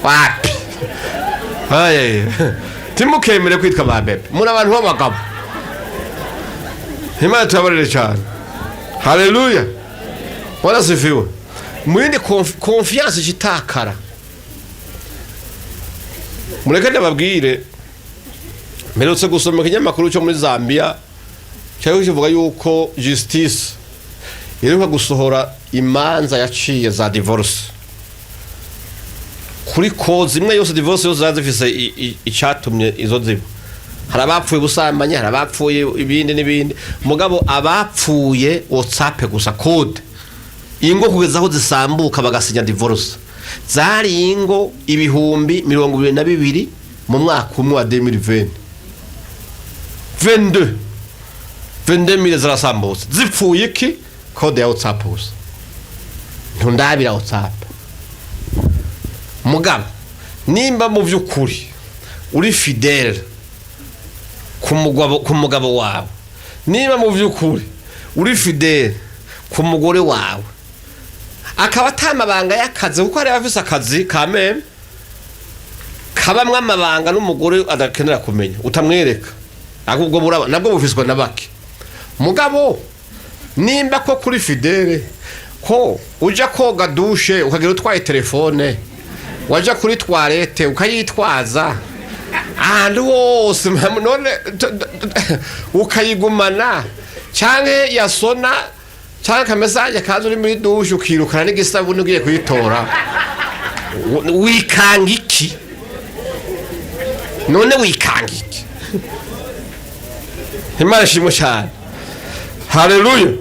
wapi haye timukemere kwitwa ba bebe muri abantu b'abagabo Imana tubabarire cyane haleluya wala sifiwe mwindi confiance jitakara mureke ndababwire mperutse gusoma ikinyamakuru cyo muri Zambia cyari kivuga yuko justice iheruka gusohora imanza yaciye za divorce kuri kozi imwe yose divorce yose zazifise icyatumye izo ziba hari abapfuye busambanya hari abapfuye ibindi n'ibindi mugabo abapfuye WhatsApp gusa code ingo kugeza aho zisambuka bagasinya divorce zari ingo ibihumbi 22 mu mwaka umwe wa 2020 22,000 zarasambutse zipfuye iki code ya WhatsApp gusa ntundabira WhatsApp mugabo nimba mu by'ukuri uri fidèle ku mugabo wawe niba mu by'ukuri uri fidèle ku mugore wawe akaba atamabanga y'akazi kuko hari abafise akazi kameme kabamwe amabanga n'umugore adakenera kumenya utamwereka ahubwo buraba nabwo bufiswe nabake mugabo nimba ko kuri fidèle ko uja koga douche ukagira utwaye telefone waja kuri toilette ukayitwaza ahantu hose none ukayigumana canke yasona canke kamesaje kaza uri muri douche ukirukana n'igisabuni ugiye kuyitora wikanga iki none wikanga iki Imana shimwe cyane haleluya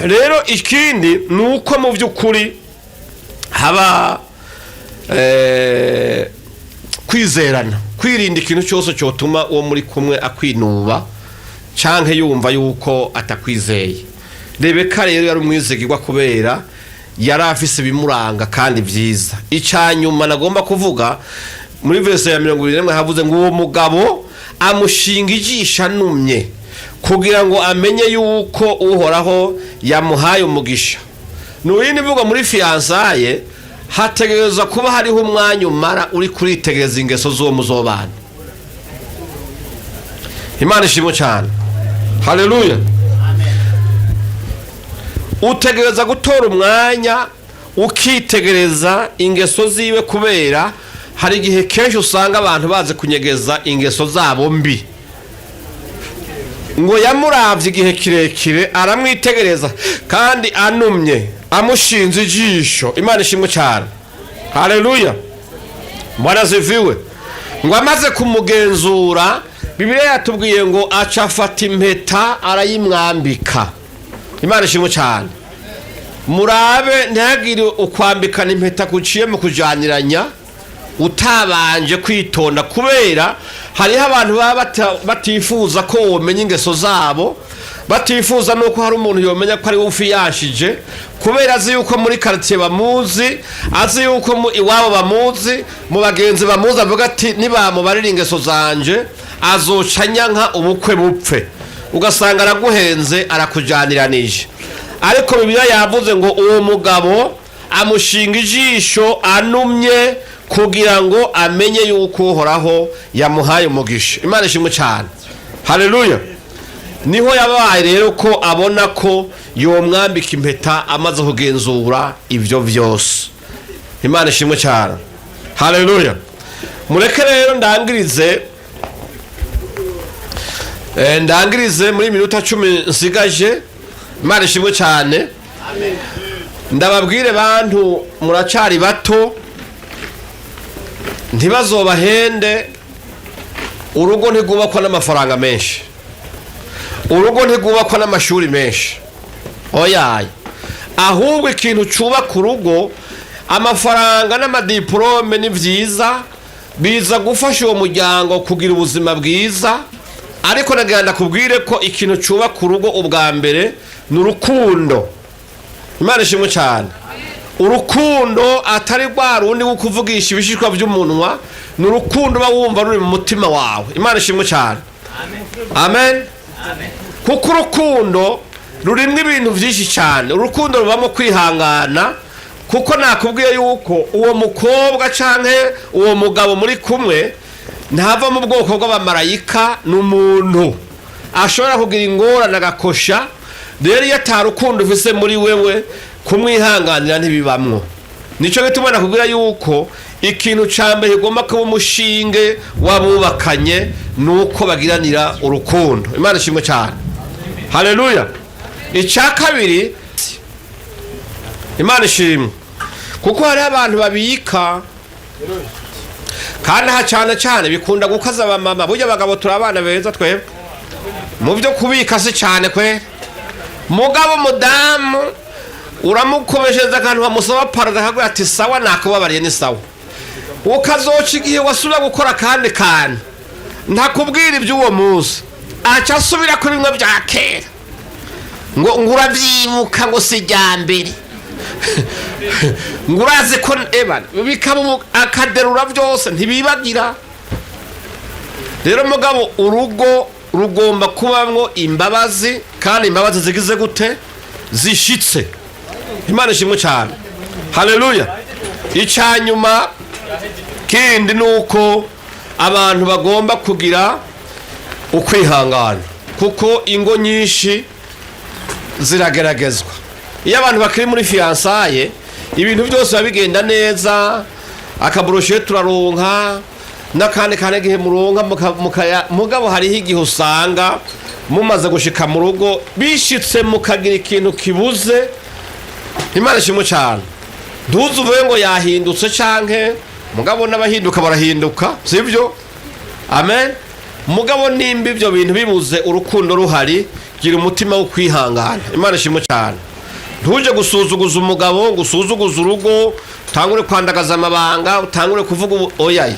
rero ikindi nuko mu by'ukuri haba kwizerana kwirinda ikintu cyose cyotuma uwo muri kumwe akwinuba canke yumva yuko atakwizeye Rebeka rero yari umwizigirwa kubera yari afise bimuranga kandi byiza icanyuma nagomba kuvuga muri verse ya 21 havuze ngo uwo mugabo amushinga ijisha numye kugira ngo amenye yuko uhoraho yamuhaye umugisha n'uyindi vuga muri fiançaye hategereza kuba hariho umwanya umara uri kuritegereza ingeso z'uwo muzobana Imana ishimwe cyane haleluya utegereza gutora umwanya ukitegereza ingeso ziwe kubera hari igihe kenshi usanga abantu baze kunyegeza ingeso zabo mbi ngo yamuravye igihe kirekire aramwitegereza kandi anumye amushinze ijisho Imana ishimwe cyane haleluya Bwana ziviwe ngo amaze kumugenzura Bibiliya yatubwiye ngo acafata impeta arayimwambika Imana ishimwe cyane murabe ntagire ukwambikana impeta kuciye mu kujaniranya utabanje kwitonda kubera hariho abantu baba batifuza ko womenya ingeso zabo batifuza nuko hari umuntu yomenya ko ari ufi yashije kubera azi yuko muri quartier bamuzi azi yuko iwabo bamuzi mu bagenzi bamuzi avuga ati nibamubarira ingeso zanje azocanya nka ubukwe bupfe ugasanga araguhenze arakujaniranije ariko Bibiliya yavuze ngo uwo mugabo amushinga ijisho anumye kugira ngo amenye yuko uhoraho yamuhaye umugisha Imana ishimwe cyane haleluya niho yabaye rero ko abona ko yomwambika impeta amaze kugenzura ibyo byose Imana ishimwe cyane haleluya mureke rero ndangirize muri minota 10 nsigaje Imana ishimwe cyane amen ndababwire bantu muracari bato ntibazobahende urugo ntigubakwa n'amafaranga menshi urugo ntigubakwa n'amashuri menshi oyaye ahubwo ikintu cubaka urugo amafaranga n'amadiplome ni vyiza biza gufasha uwo muryango kugira ubuzima bwiza ariko nagenda kubwire ko ikintu cubaka urugo ubwa mbere n'urukundo Imana ishimwe cyane urukundo atari rwa rundi kuvugisha ibishishwa by'umunwa ni urukundo uba wumva ruri mu mutima wawe. Imana ishimwe cyane. Amen. Kuko urukundo rurimo ibintu byinshi cyane. Urukundo rubamo kwihangana, kuko nakubwiye yuko uwo mukobwa canke uwo mugabo muri kumwe ntava mu bwoko bw'abamarayika, n'umuntu ashobora kugira ingorane agakosha. Rero iyo atarukundo ufise muri wewe, kumwihanganira ntibibamwo. Nico gituma nakubwira yuko ikintu cambe kigomba kuba umushinge wabubakanye nuko bagiranira urukundo. Imana ishimwe cyane. Haleluya. Icya kabiri, Imana ishimwe, kuko hari abantu babika kandi cyane cyane bikunda gukaza abamama. Burya abagabo turi abana beza twebwe mu byo kubika si cyane kwe. Mugabo mudamu uramukobeshereza akantu bamusaba parada akaguha ati sawa nakubabariye ni sawa, ukazoca igihe wasubira gukora kandi ntakubwira iby'uwo munsi, aca asubira kuri bimwe bya kera ngo urabyibuka ngo si ijyambere ngo urazi ko bikaba akaderura byose ntibibagira. Rero mugabo urugo rugomba kubamwo imbabazi, kandi imbabazi zigize gute? Zishitse. Imana ishimwe cyane. Haleluya. Icyanyuma kindi nuko abantu bagomba kugira ukwihangana, kuko ingo nyinshi zirageragezwa. Iyo abantu bakiri muri fiansaye ibintu byose bigenda neza, akaburoshe turaronka n'akandi kane gihe muronka mugabo hariho igihe usanga mumaze gushika mu rugo bishitse mukagira ikintu kibuze. Imana ishimwe cyane. Ntuzuvuye ngo yahindutse canke mugabo n'abahinduka barahinduka, sivyo? Amen. Mugabo nimba ibyo bintu bibuze, urukundo ruhari, gira umutima wo kwihangana. Imana ishimwe cyane. Ntuje gusuzuguza umugabo, gusuzuguza urugo, utangure kwandagaza amabanga, utangure kuvuga oyaye.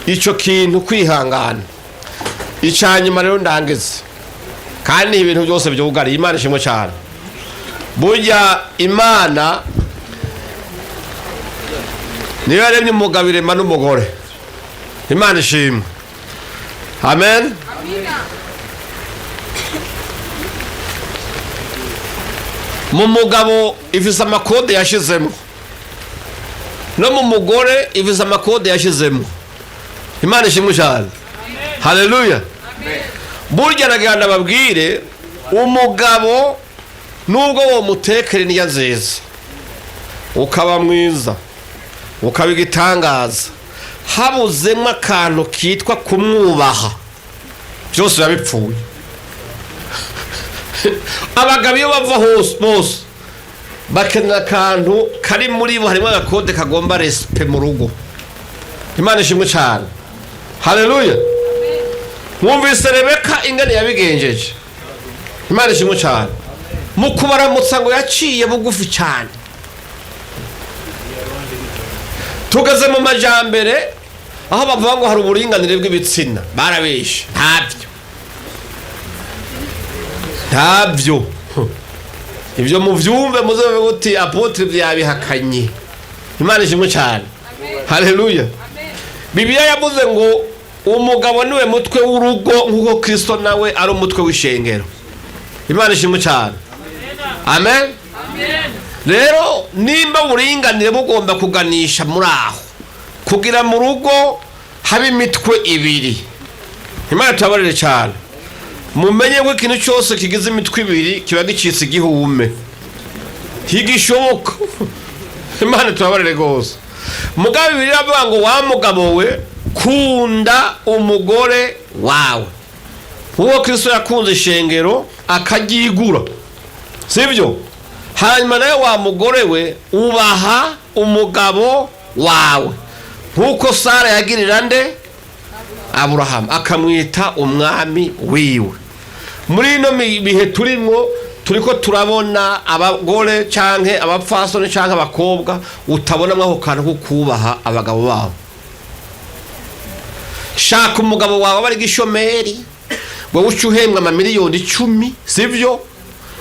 Ico kintu kwihangana. Icanyuma rero ndangize, kandi ibintu byose byugari. Imana ishimwe cyane. Burya Imana niyo yaremye umugabo irema n'umugore. Imana ishimwe. Amen. Mu mugabo ifise amakode yashizemo, no mu mugore ifise amakode yashizemo. Imana ishimwe cyane. Haleluya. Burya nagenda babwire umugabo nubwo wo mutekere niya nziza, ukaba mwiza, ukaba igitangaza, habuzemo akantu kitwa kumwubaha, byose birabipfuye. Abagabo iyo bava bose bakenera akantu kari muri bo, harimo agakode kagomba respect mu rugo. Imana ishimwe cyane. Haleluya. Mwumvise Rebeka ingene yabigenjeje. Imana ishimwe cyane. Mu kubaramutsa ngo yaciye bugufi cyane. Tugeze mu majambere aho bavuga ngo hari uburinganire bw'ibitsina, barabeshe. Ntabyo. Ibyo muvyumve muzobe guti apotre byabihakanye. Imana ishimwe cyane. Haleluya. Bibiliya yavuze ngo umugabo niwe mutwe w'urugo nk'uko Kristo nawe ari umutwe w'ishengero. Imana ishimwe cyane. Amen. Rero nimba uburinganire bugomba kuganisha muri aho, kugira mu rugo habe imitwe ibiri. Imana tabarire cyane. Mumenye ko ikintu cyose kigize imitwe ibiri kiba gicitse igihume, higishoboka. Imana tabarire gose. Mugabo Bibiliya iravuga ngo wa mugabo we kunda umugore wawe uwo Kristo yakunze ishengero akaryigura, sibyo? Hanyuma nawe wa mugore we ubaha umugabo wawe nkuko Sara yagirira nde? Aburahamu, akamwita umwami wiwe. Muri ino bihe turiko turabona abagore canke abapfasoni canke abakobwa utabona mwaho kantu ko kubaha abagabo babo. Shaka umugabo wawe bari gishomeri, wowe ucuhembwa amamiliyoni 10, sivyo?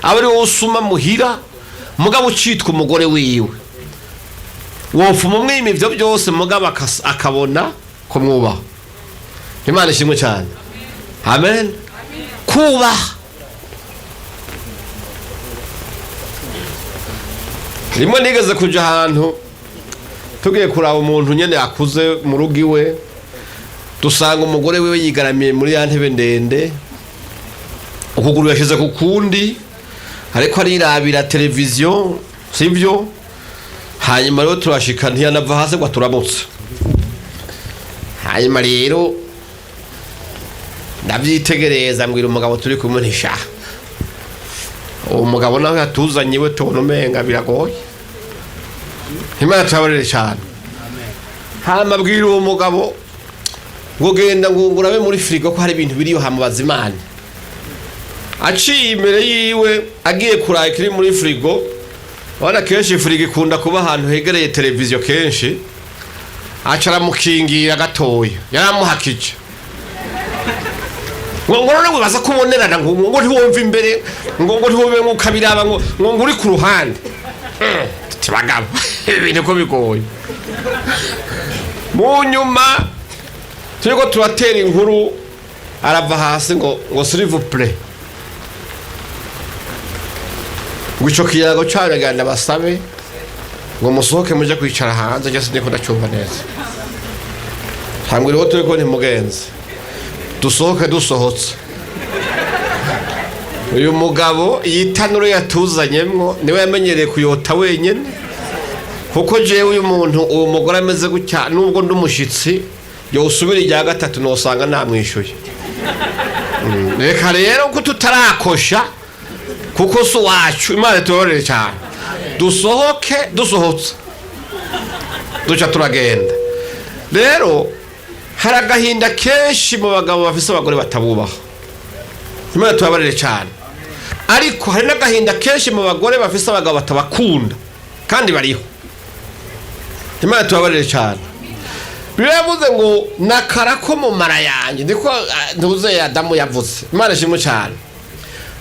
Abari wowe usuma muhira, mugabo ucitwa umugore wiwe. Wofu mumwima ivyo byose mugabo akabona kumwubaha. Imana ishimwe cyane. Amen. Kubaha. Rimwe nigeze kuja ahantu tugiye kuraba umuntu nyene akuze mu rugo iwe, dusanga umugore wiwe yigaramiye muri ya ntebe ndende, ukuguru yashize ku kundi ariko arirabira televiziyo, sivyo? Hanyuma rero turashika ntiyanava hasi ngo turamutse. Hanyuma rero ndabyitegereza mbwira umugabo turi kumwe ntisha, uwo mugabo nawe yatuzanye we tubona umenga biragoye. Imana turabarire cyane. Hama bwira uwo mugabo ngo genda ngo urabe muri firigo ko hari ibintu biriyo hamubaza Imana. Aciye imbere yiwe agiye kuraya kiri muri firigo, wana kenshi firigo ikunda kuba ahantu hegereye televiziyo kenshi, aca aramukingira gatoya, yaramuhakije. Ngo none wibaza ko ubonerana ngo ntiwumve imbere, ngo ntiwumve nk'ukabiraba ngo uri ku ruhande. Bagabo ibintu ko bigoye. Mu nyuma turiko turatera inkuru, arava hasi ngo s'il vous plaît, ngo ico kiyago cyaraganda basabe ngo musohoke muje kwicara hanze, cyase ndiko ndacyumva neza. Hambwira ho turiko ntimugenze, dusohoke dusohotse. Uyu mugabo yitanuro yatuzanyemwo niwe yamenyereye kuyota wenyene, kuko jewe uyu muntu uwo mugore ameze gutya nubwo ndumushitsi yo usubira ijya gatatu nosanga namwishuye. Reka rero ko tutarakosha kuko so wacu Imana tuyorere cyane, dusohoke dusohotse duca turagenda. Rero haragahinda kenshi mu bagabo bafise abagore batabubaha. Imana tubabarire cyane. Ariko hari n'agahinda kenshi mu bagore bafise abagabo batabakunda kandi bariho. Imana tubabarire cyane. Biravuze ngo nakarako mu mara yanjye ndiko ntuze Adamu yavuze. Imana ishimwe cyane.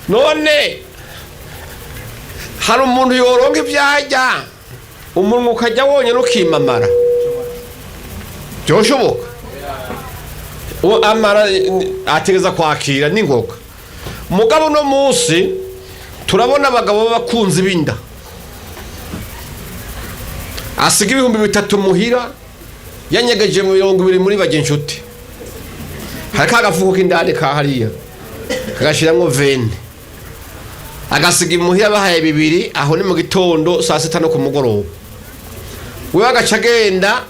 None hari umuntu yoronka ibyajya umuntu ukajya wonyine ukimamara, byoshoboka? Amara ategeza kwakira n'ingoga. Mugabo no munsi turabona abagabo bakunze binda, asiga 3,000 muhira, yanyegeje 20 muri bagencuti. Haraka agafuko k'indani ka hariya kagashiramwo 20, agasiga imuhira bahaye 2 aho ni mu gitondo saa 6 no ku mugoroba. We agaca agenda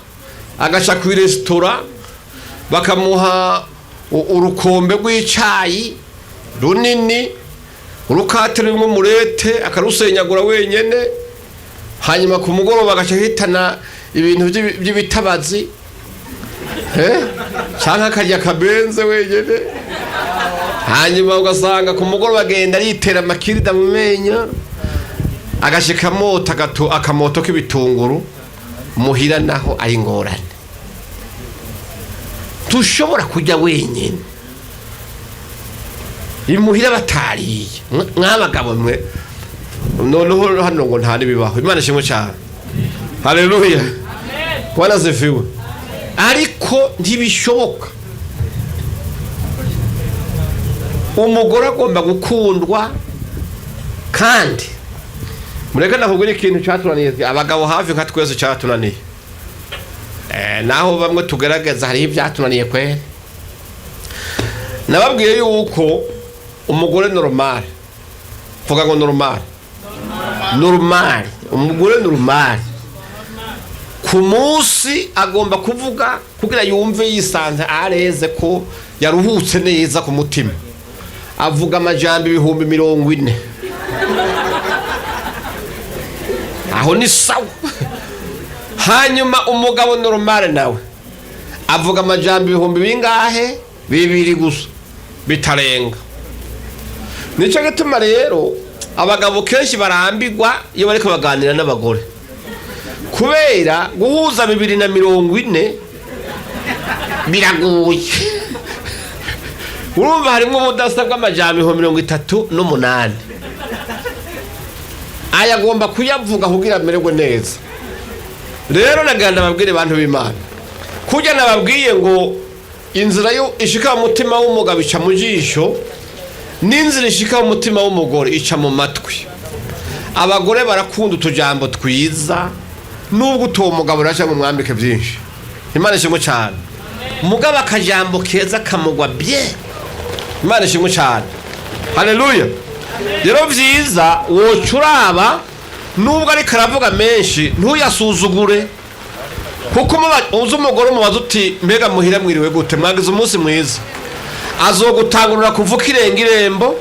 agaca ku restaurant bakamuha urukombe rw'icayi runini, urukate rumwe murete akarusenyagura wenyene. Hanyuma ku mugoroba agaca hitana ibintu by'ibitabazi, cyangwa akarya kabenze wenyene. Hanyuma ugasanga ku mugoroba agenda yitera amakirida mu menya, agashika akamoto k'ibitunguru. Muhira naho ari ngorane, tushobora kujya wenyine imuhira batariye mwabagabo mwe. Noneho hano ngo nta nibibaho. Imana ishimwe cyane. Haleluya. Bwana zifiwe. Ariko ntibishoboka. Umugore agomba gukundwa, kandi mureke nakubwira ikintu cyatunaniye abagabo hafi nka twese cyatunaniye. Naho bamwe tugerageza hari ibyatunaniye kwere. Nababwiye yuko umugore normal, vuga ngo normal, umugore normal ku munsi agomba kuvuga kugira yumve yisanze areze ko yaruhutse neza ku mutima, avuga amajambo 40,000. Aho ni sawa. Hanyuma umugabo normal nawe avuga amajambo 2,000 2 gusa bitarenga. Nico gituma rero abagabo kenshi barambirwa iyo bariko baganira n'abagore, kubera guhuza 240 biragoye. Urumva harimo ubudasa bw'amajambo 38. Aya agomba kuyavuga kugira amererwe neza. Rero naganda babwire abantu b'Imana, kujya nababwiye ngo inzira yo ishika mu mutima w'umugabo ica mu jisho, n'inzira ishika mu mutima w'umugore ica mu matwi. Abagore barakunda utujambo twiza, nubwo uwo mugabo racha mu mwambike byinshi. Imana ishimwe cyane. Mugabo akajambo keza kamugwa bye. Imana ishimwe cyane. Haleluya. Rero vyiza wocuraba nubwo ari karavuga menshi ntuyasuzugure, kuko uzi umugore umubaza uti mbega muhira mwiriwe gute, mwagize umunsi mwiza, azogutangurira kuvuka irenga irembo,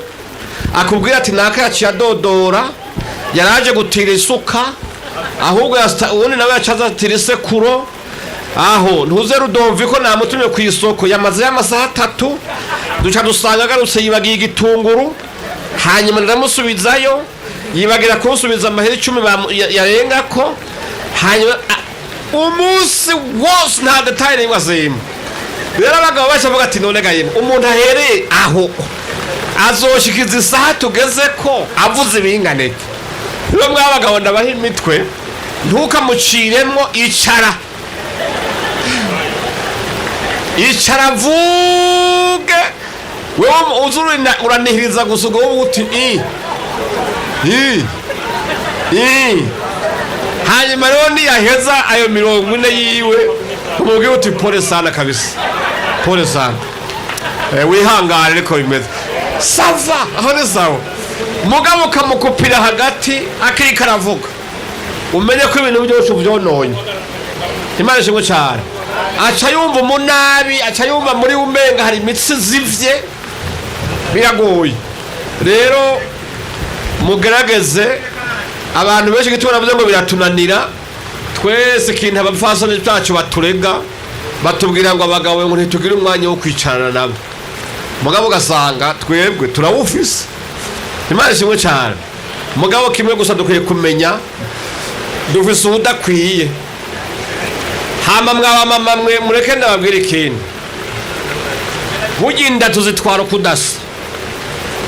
akubwira ati naka yaciye adodora, yaraje gutira isuka, ahubwo ubundi nawe yacaza atira isekuro. Aho ntuze Rudoviko ko namutumye ku isoko, yamaze y'amasaha 3, duca dusanga agarutse yibagiye igitunguru, hanyuma ndamusubizayo yibagira kunsubiza amahera 10 yarenga ko, hanyuma umunsi wose nta detail n'imwe azima. Rero abagabo bavuga ati none gaye umuntu ahereye aho azoshikiza isaha tugeze ko avuze ibinganeke. Rero mwabagabo ndabaha imitwe, ntukamuciremwo, icara vuge wewe uzurina uranihiriza gusuga ubuti hanyuma rero niyaheza ayo 40 yiwe umubwiye uti pole sana kabisa, pole sana, wihangane ariko bimeze sava aho ni sawa. Mugabo kamukupira hagati akirika aravuga, umenye ko ibintu byose byononye. Imana ishimwe cyane. Aca yumva umunabi, aca yumva muri umenga hari imitsi zivye, biragoye. Rero mugerageze, abantu benshi gitubona bavuze ngo biratunanira, twese ikintu abapfasoni byacu baturega, batubwira ngo abagabo ngo ntitugire umwanya wo kwicarana nabo. Mugabo gasanga twebwe turawufise. Imana ishimwe cyane. Mugabo kimwe gusa dukwiye kumenya, dufise udakwiye. Hama mwaba mama mwe mureke ndababwira ikintu, buginda tuzitwara kudasa,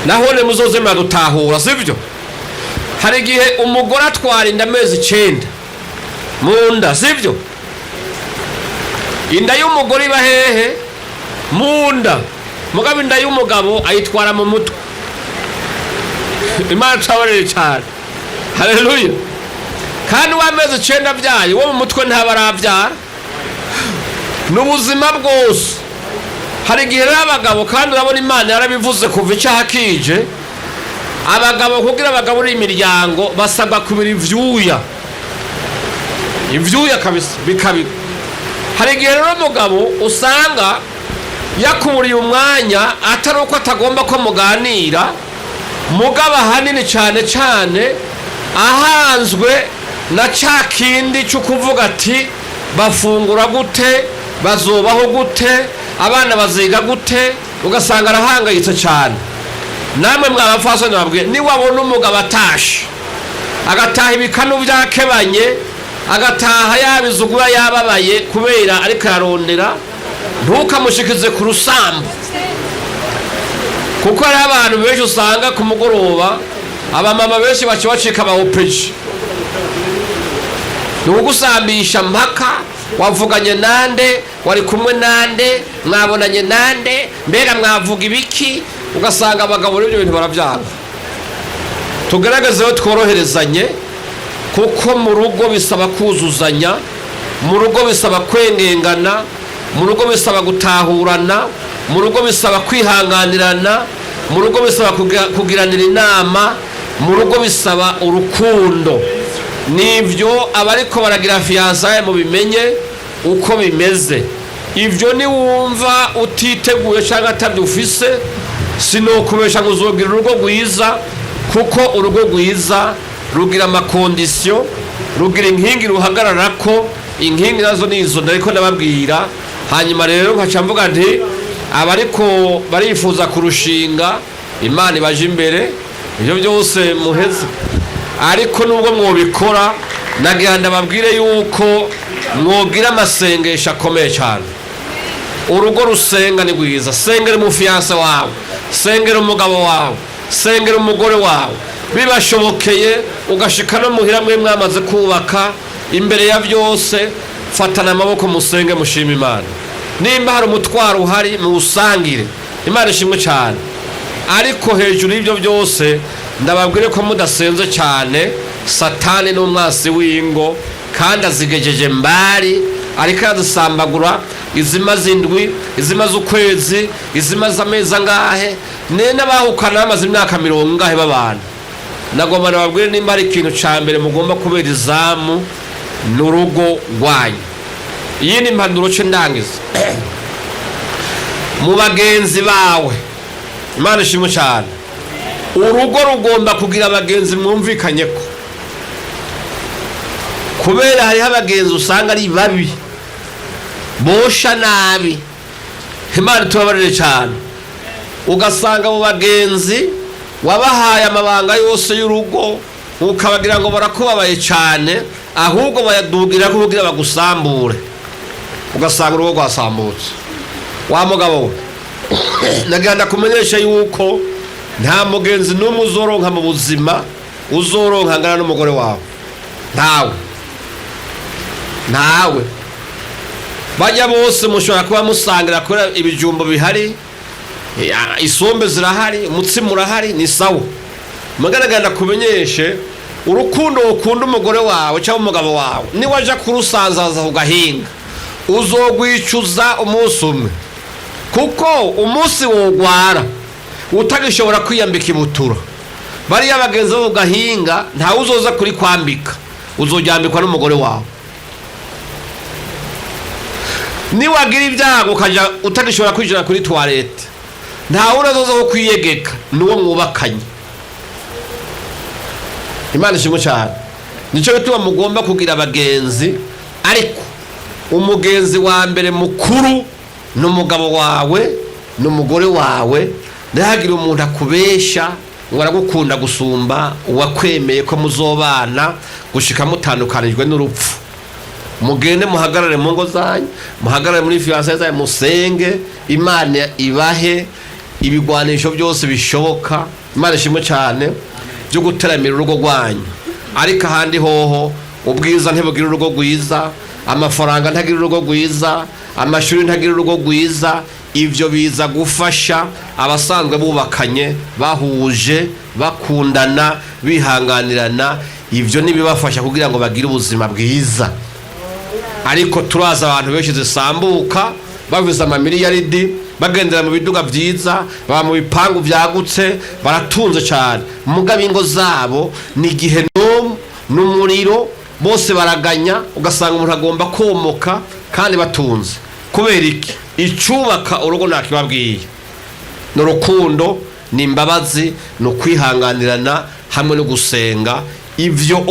nahone muzozemera dutahura, sivyo? Hari gihe umugore atwara inda amezi 9 munda, sivyo? Inda y'umugore iba hehe? Munda. Mugabo inda y'umugabo ayitwara mu mutwe. Imana tabarire cyane. Haleluya. Kandi wamezi 9 byaye wo mu mutwe ntabarabyara. N'ubuzima bwose. Hari gihe abagabo kandi urabona Imana yarabivuze kuva icyaha kije, abagabo kugira abagabo imiryango basabwa kubira ivyuya kabisa bikabira. Hari gihe rero umugabo usanga yakuburiye umwanya atari uko atagomba ko muganira, mugabo hanini cyane ahanzwe na cakindi cyo kuvuga ati bafungura gute, bazobaho gute, abana baziga gute, ugasanga arahangayitse cyane. Namwe mwabafasoni babwiye ni wabona umugabo atashe agataha ibikanu byakebanye, agataha yabizugura yababaye kubera ariko ararondera, ntukamushikize ku rusambu, kuko ari abantu benshi usanga ku mugoroba abamama benshi bacika abahopeje, nugusambisha mpaka wavuganye nande, wari kumwe nande, mwabonanye nande, mbega mwavuga ibiki, ugasanga abagabo n'ibyo bintu barabyanga. Tugaragazeho tworoherezanye, kuko mu rugo bisaba kuzuzanya, mu rugo bisaba kwengengana, mu rugo bisaba gutahurana, mu rugo bisaba kwihanganirana, mu rugo bisaba kugiranira inama, mu rugo bisaba urukundo. Nivyo abariko baragira fiançailles mu bimenye uko bimeze. Ivyo ni wumva utiteguye cyangwa atabyufise, sinokubesha ngo uzogira urugo rwiza, kuko urugo rwiza rugira amakondisiyo, rugira inkingi ruhagararako. Inkingi nazo nizo ndariko ndababwira. Hanyuma rero nkaca mvuga nti abariko barifuza kurushinga, Imana ibaje imbere, ibyo byose muheze. Ariko nubwo mwobikora, nagira ndababwire yuko mwogira amasengesho akomeye cyane. Urugo rusenga ni rwiza. Sengera umufianse wawe, sengera umugabo wawe, sengera umugore wawe, bibashobokeye ugashika no muhira mwe mwamaze kubaka. Imbere ya byose fatana amaboko musenge mushima Imana. Nimba hari umutwaro uhari muwusangire, Imana ishimwe cyane. Ariko hejuru y'ibyo byose ndababwire ko mudasenze cyane, Satani n'umwasi w'ingo kandi azigejeje mbari, ariko yazisambagura, izimaze indwi, izimaze ukwezi, izimaze amezi angahe, n'abahukana bamaze imyaka 40 ngahe babana. Nagomba nababwire nimba ari ikintu cya mbere mugomba kubera izamu n'urugo rwanyu. Iyi ni impanuro cyo ndangiza mu bagenzi bawe. Imana ishimwe cyane. Urugo rugomba kugira abagenzi mwumvikanye ko, kubera hariho abagenzi usanga ari babi, bosha nabi. Imana tubabarire cyane. Ugasanga mu bagenzi wabahaye amabanga yose y'urugo, ukabagira ngo barakubabaye cyane, ahubwo bayadugira kugira bagusambure, ugasanga urugo rwasambutse. Wa mugabo we, nagenda kumenyesha yuko nta mugenzi n'umwe uzoronka mu buzima uzoronka angana n'umugore wawe. Ntawe. Bajya bose mushobora kuba musangira kubera ibijumbo bihari, isombe zirahari, umutsima urahari, ni sawa. Mugaraganda kumenyeshe urukundo ukunda umugore wawe cyangwa umugabo wawe, niwaje kurusanzaza ugahinga, uzogwicuza umunsi umwe. Kuko umunsi wogwara utagishobora kwiyambika ibutura, bari abagenzi bo ugahinga, nta uzoza kuri kwambika, uzojyambikwa n'umugore wawe. Niwagira ibyago ukaja utagishobora kwinjira kuri toilette, nta urazoza ko kwiyegeka, nuwo mwubakanye. Imana ishimwe cyane. Nico bituma mugomba kugira abagenzi, ariko umugenzi wa mbere mukuru n'umugabo wawe n'umugore wawe. Ndahagira umuntu akubesha ngo aragukunda gusumba uwakwemeye ko muzobana gushika mutandukanijwe n'urupfu. Mugende muhagarare mu ngo zanyu, muhagarare muri fiyanse zanyu, musenge Imana ibahe ibigwanisho byose bishoboka. Imana ishimwe cyane byo guteramira urugo rwanyu. Ariko ahandi hoho ubwiza ntibugira urugo rwiza, amafaranga ntagira urugo rwiza, amashuri ntagira urugo rwiza. Ibyo biza gufasha abasanzwe bubakanye, bahuje, bakundana, bihanganirana. Ibyo nibibafasha kugira ngo bagire ubuzima bwiza. Ariko turaza abantu benshi zisambuka bavuze amamiliyaridi, bagendera mu biduga byiza, baba mu bipangu byagutse, baratunze cyane. Mugabe ingo zabo ni gihe n'umuriro, bose baraganya, ugasanga umuntu agomba komoka kandi batunze. Kubera iki? Icubaka urugo nakibabwiye n'urukundo, n'imbabazi, no kwihanganirana hamwe no gusenga. Ivyo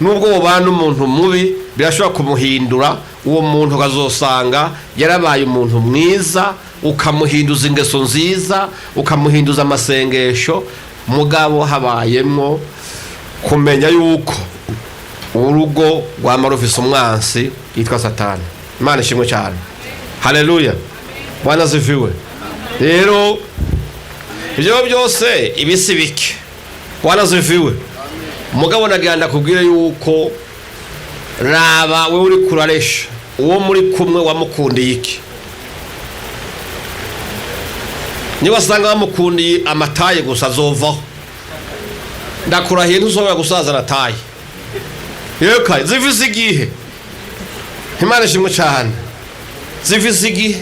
nubwo ubana umuntu mubi birashobora kumuhindura, uwo muntu ukazosanga yarabaye umuntu mwiza, ukamuhinduza ingeso nziza, ukamuhinduza amasengesho. Mugabo habayemwo kumenya yuko urugo rwama rufise umwansi yitwa Satani. Imana ishimwe cyane. Haleluya. Bwana ziviwe. Rero ibyo byose ibisi bike. Bwana ziviwe. Mugabo naganda kubwira yuko raba we uri kuraresha uwo muri kumwe wamukundiye iki. Niba wasanga wamukundiye amataye gusa azovaho, ndakurahiye ntuzobera gusaza nataye. Yeka zivise igihe. Imana ishimwe cyane. Zivise igihe.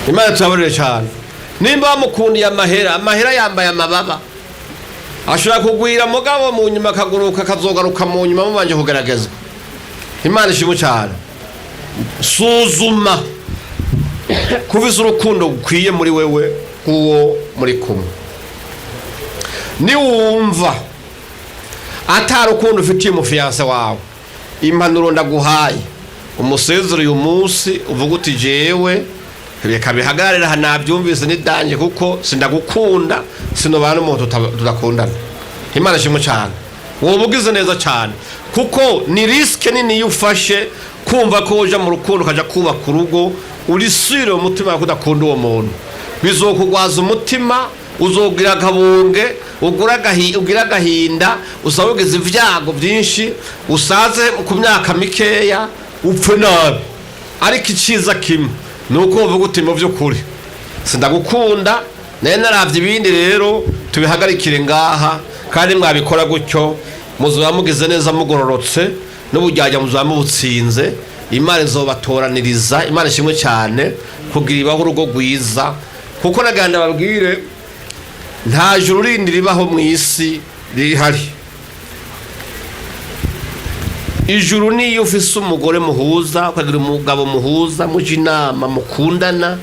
Imana tubabarire cyane. Nimba wamukundiye amahera yambaye amababa, ashobora kugwira mugabo mu nyuma akaguruka, kazogaruka mu nyuma mubanje kugeragezwa. Imana ishimwe cyane. Suzuma kuvisa urukundo gukwiye muri wewe kuwo muri kumwe. Ni wumva atarukundo ufitiye mu fiyanse wawe, impanuro ndaguhaye, umusezero uyu munsi uvuga uti jewe reka bihagararira hanabyumvise nidanje kuko sindagukunda, sinobana umuntu tudakundana. Imana ishimwe cyane. Wowe ugize neza cyane, kuko ni risk nini yufashe kumva ko uja mu rukundo kaja kubaka urugo uri sire umutima kudakunda uwo muntu. Bizokugwaza umutima, uzogira akabunge ugira agahinda usaba ugeze ivyago byinshi usaze ku myaka mikeya upfe nabi ariko iciza kimwe nuko uvuga uti mu by'ukuri sindagukunda naye naravye ibindi rero tubihagarikire ngaha kandi mwabikora gutyo muzoba mugize neza mugororotse n'ubujyajya muzoba mubutsinze Imana izobatoraniriza Imana ishimwe cyane kugira ibaho urugo rwiza kuko naganda babwire nta juru rindi ribaho mu isi rihari ijuru niyo ufise umugore muhuza ukagira umugabo muhuza muje inama mukundana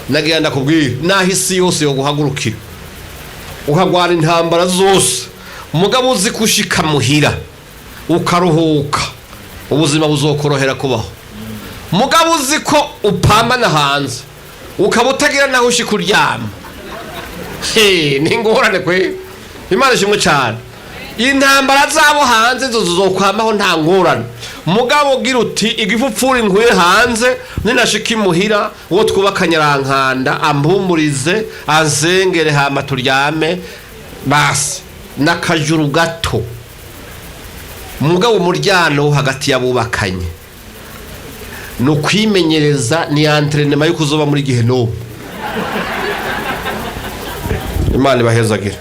nagenda kubwira naho isi yose yo guhagurukira ukagwara intambara zose umugabo uzi kushika muhira ukaruhuka ubuzima buzokorohera kubaho umugabo uzi ko upambana hanze ukaba utagira naho ushika uryama ni ingorane kwe Imana ishimwe cyane intambara zabo hanze zozokwamaho nta ngorane mugabo gira uti igifupfura inkuye hanze ninashika imuhira uwo twubakanye arankanda ampumurize azengere hama turyame basi nakajuru gato mugabo umuryano hagati yabubakanye no kwimenyereza ni entraînement yo kuzoba muri gihe no Imana ibahezagira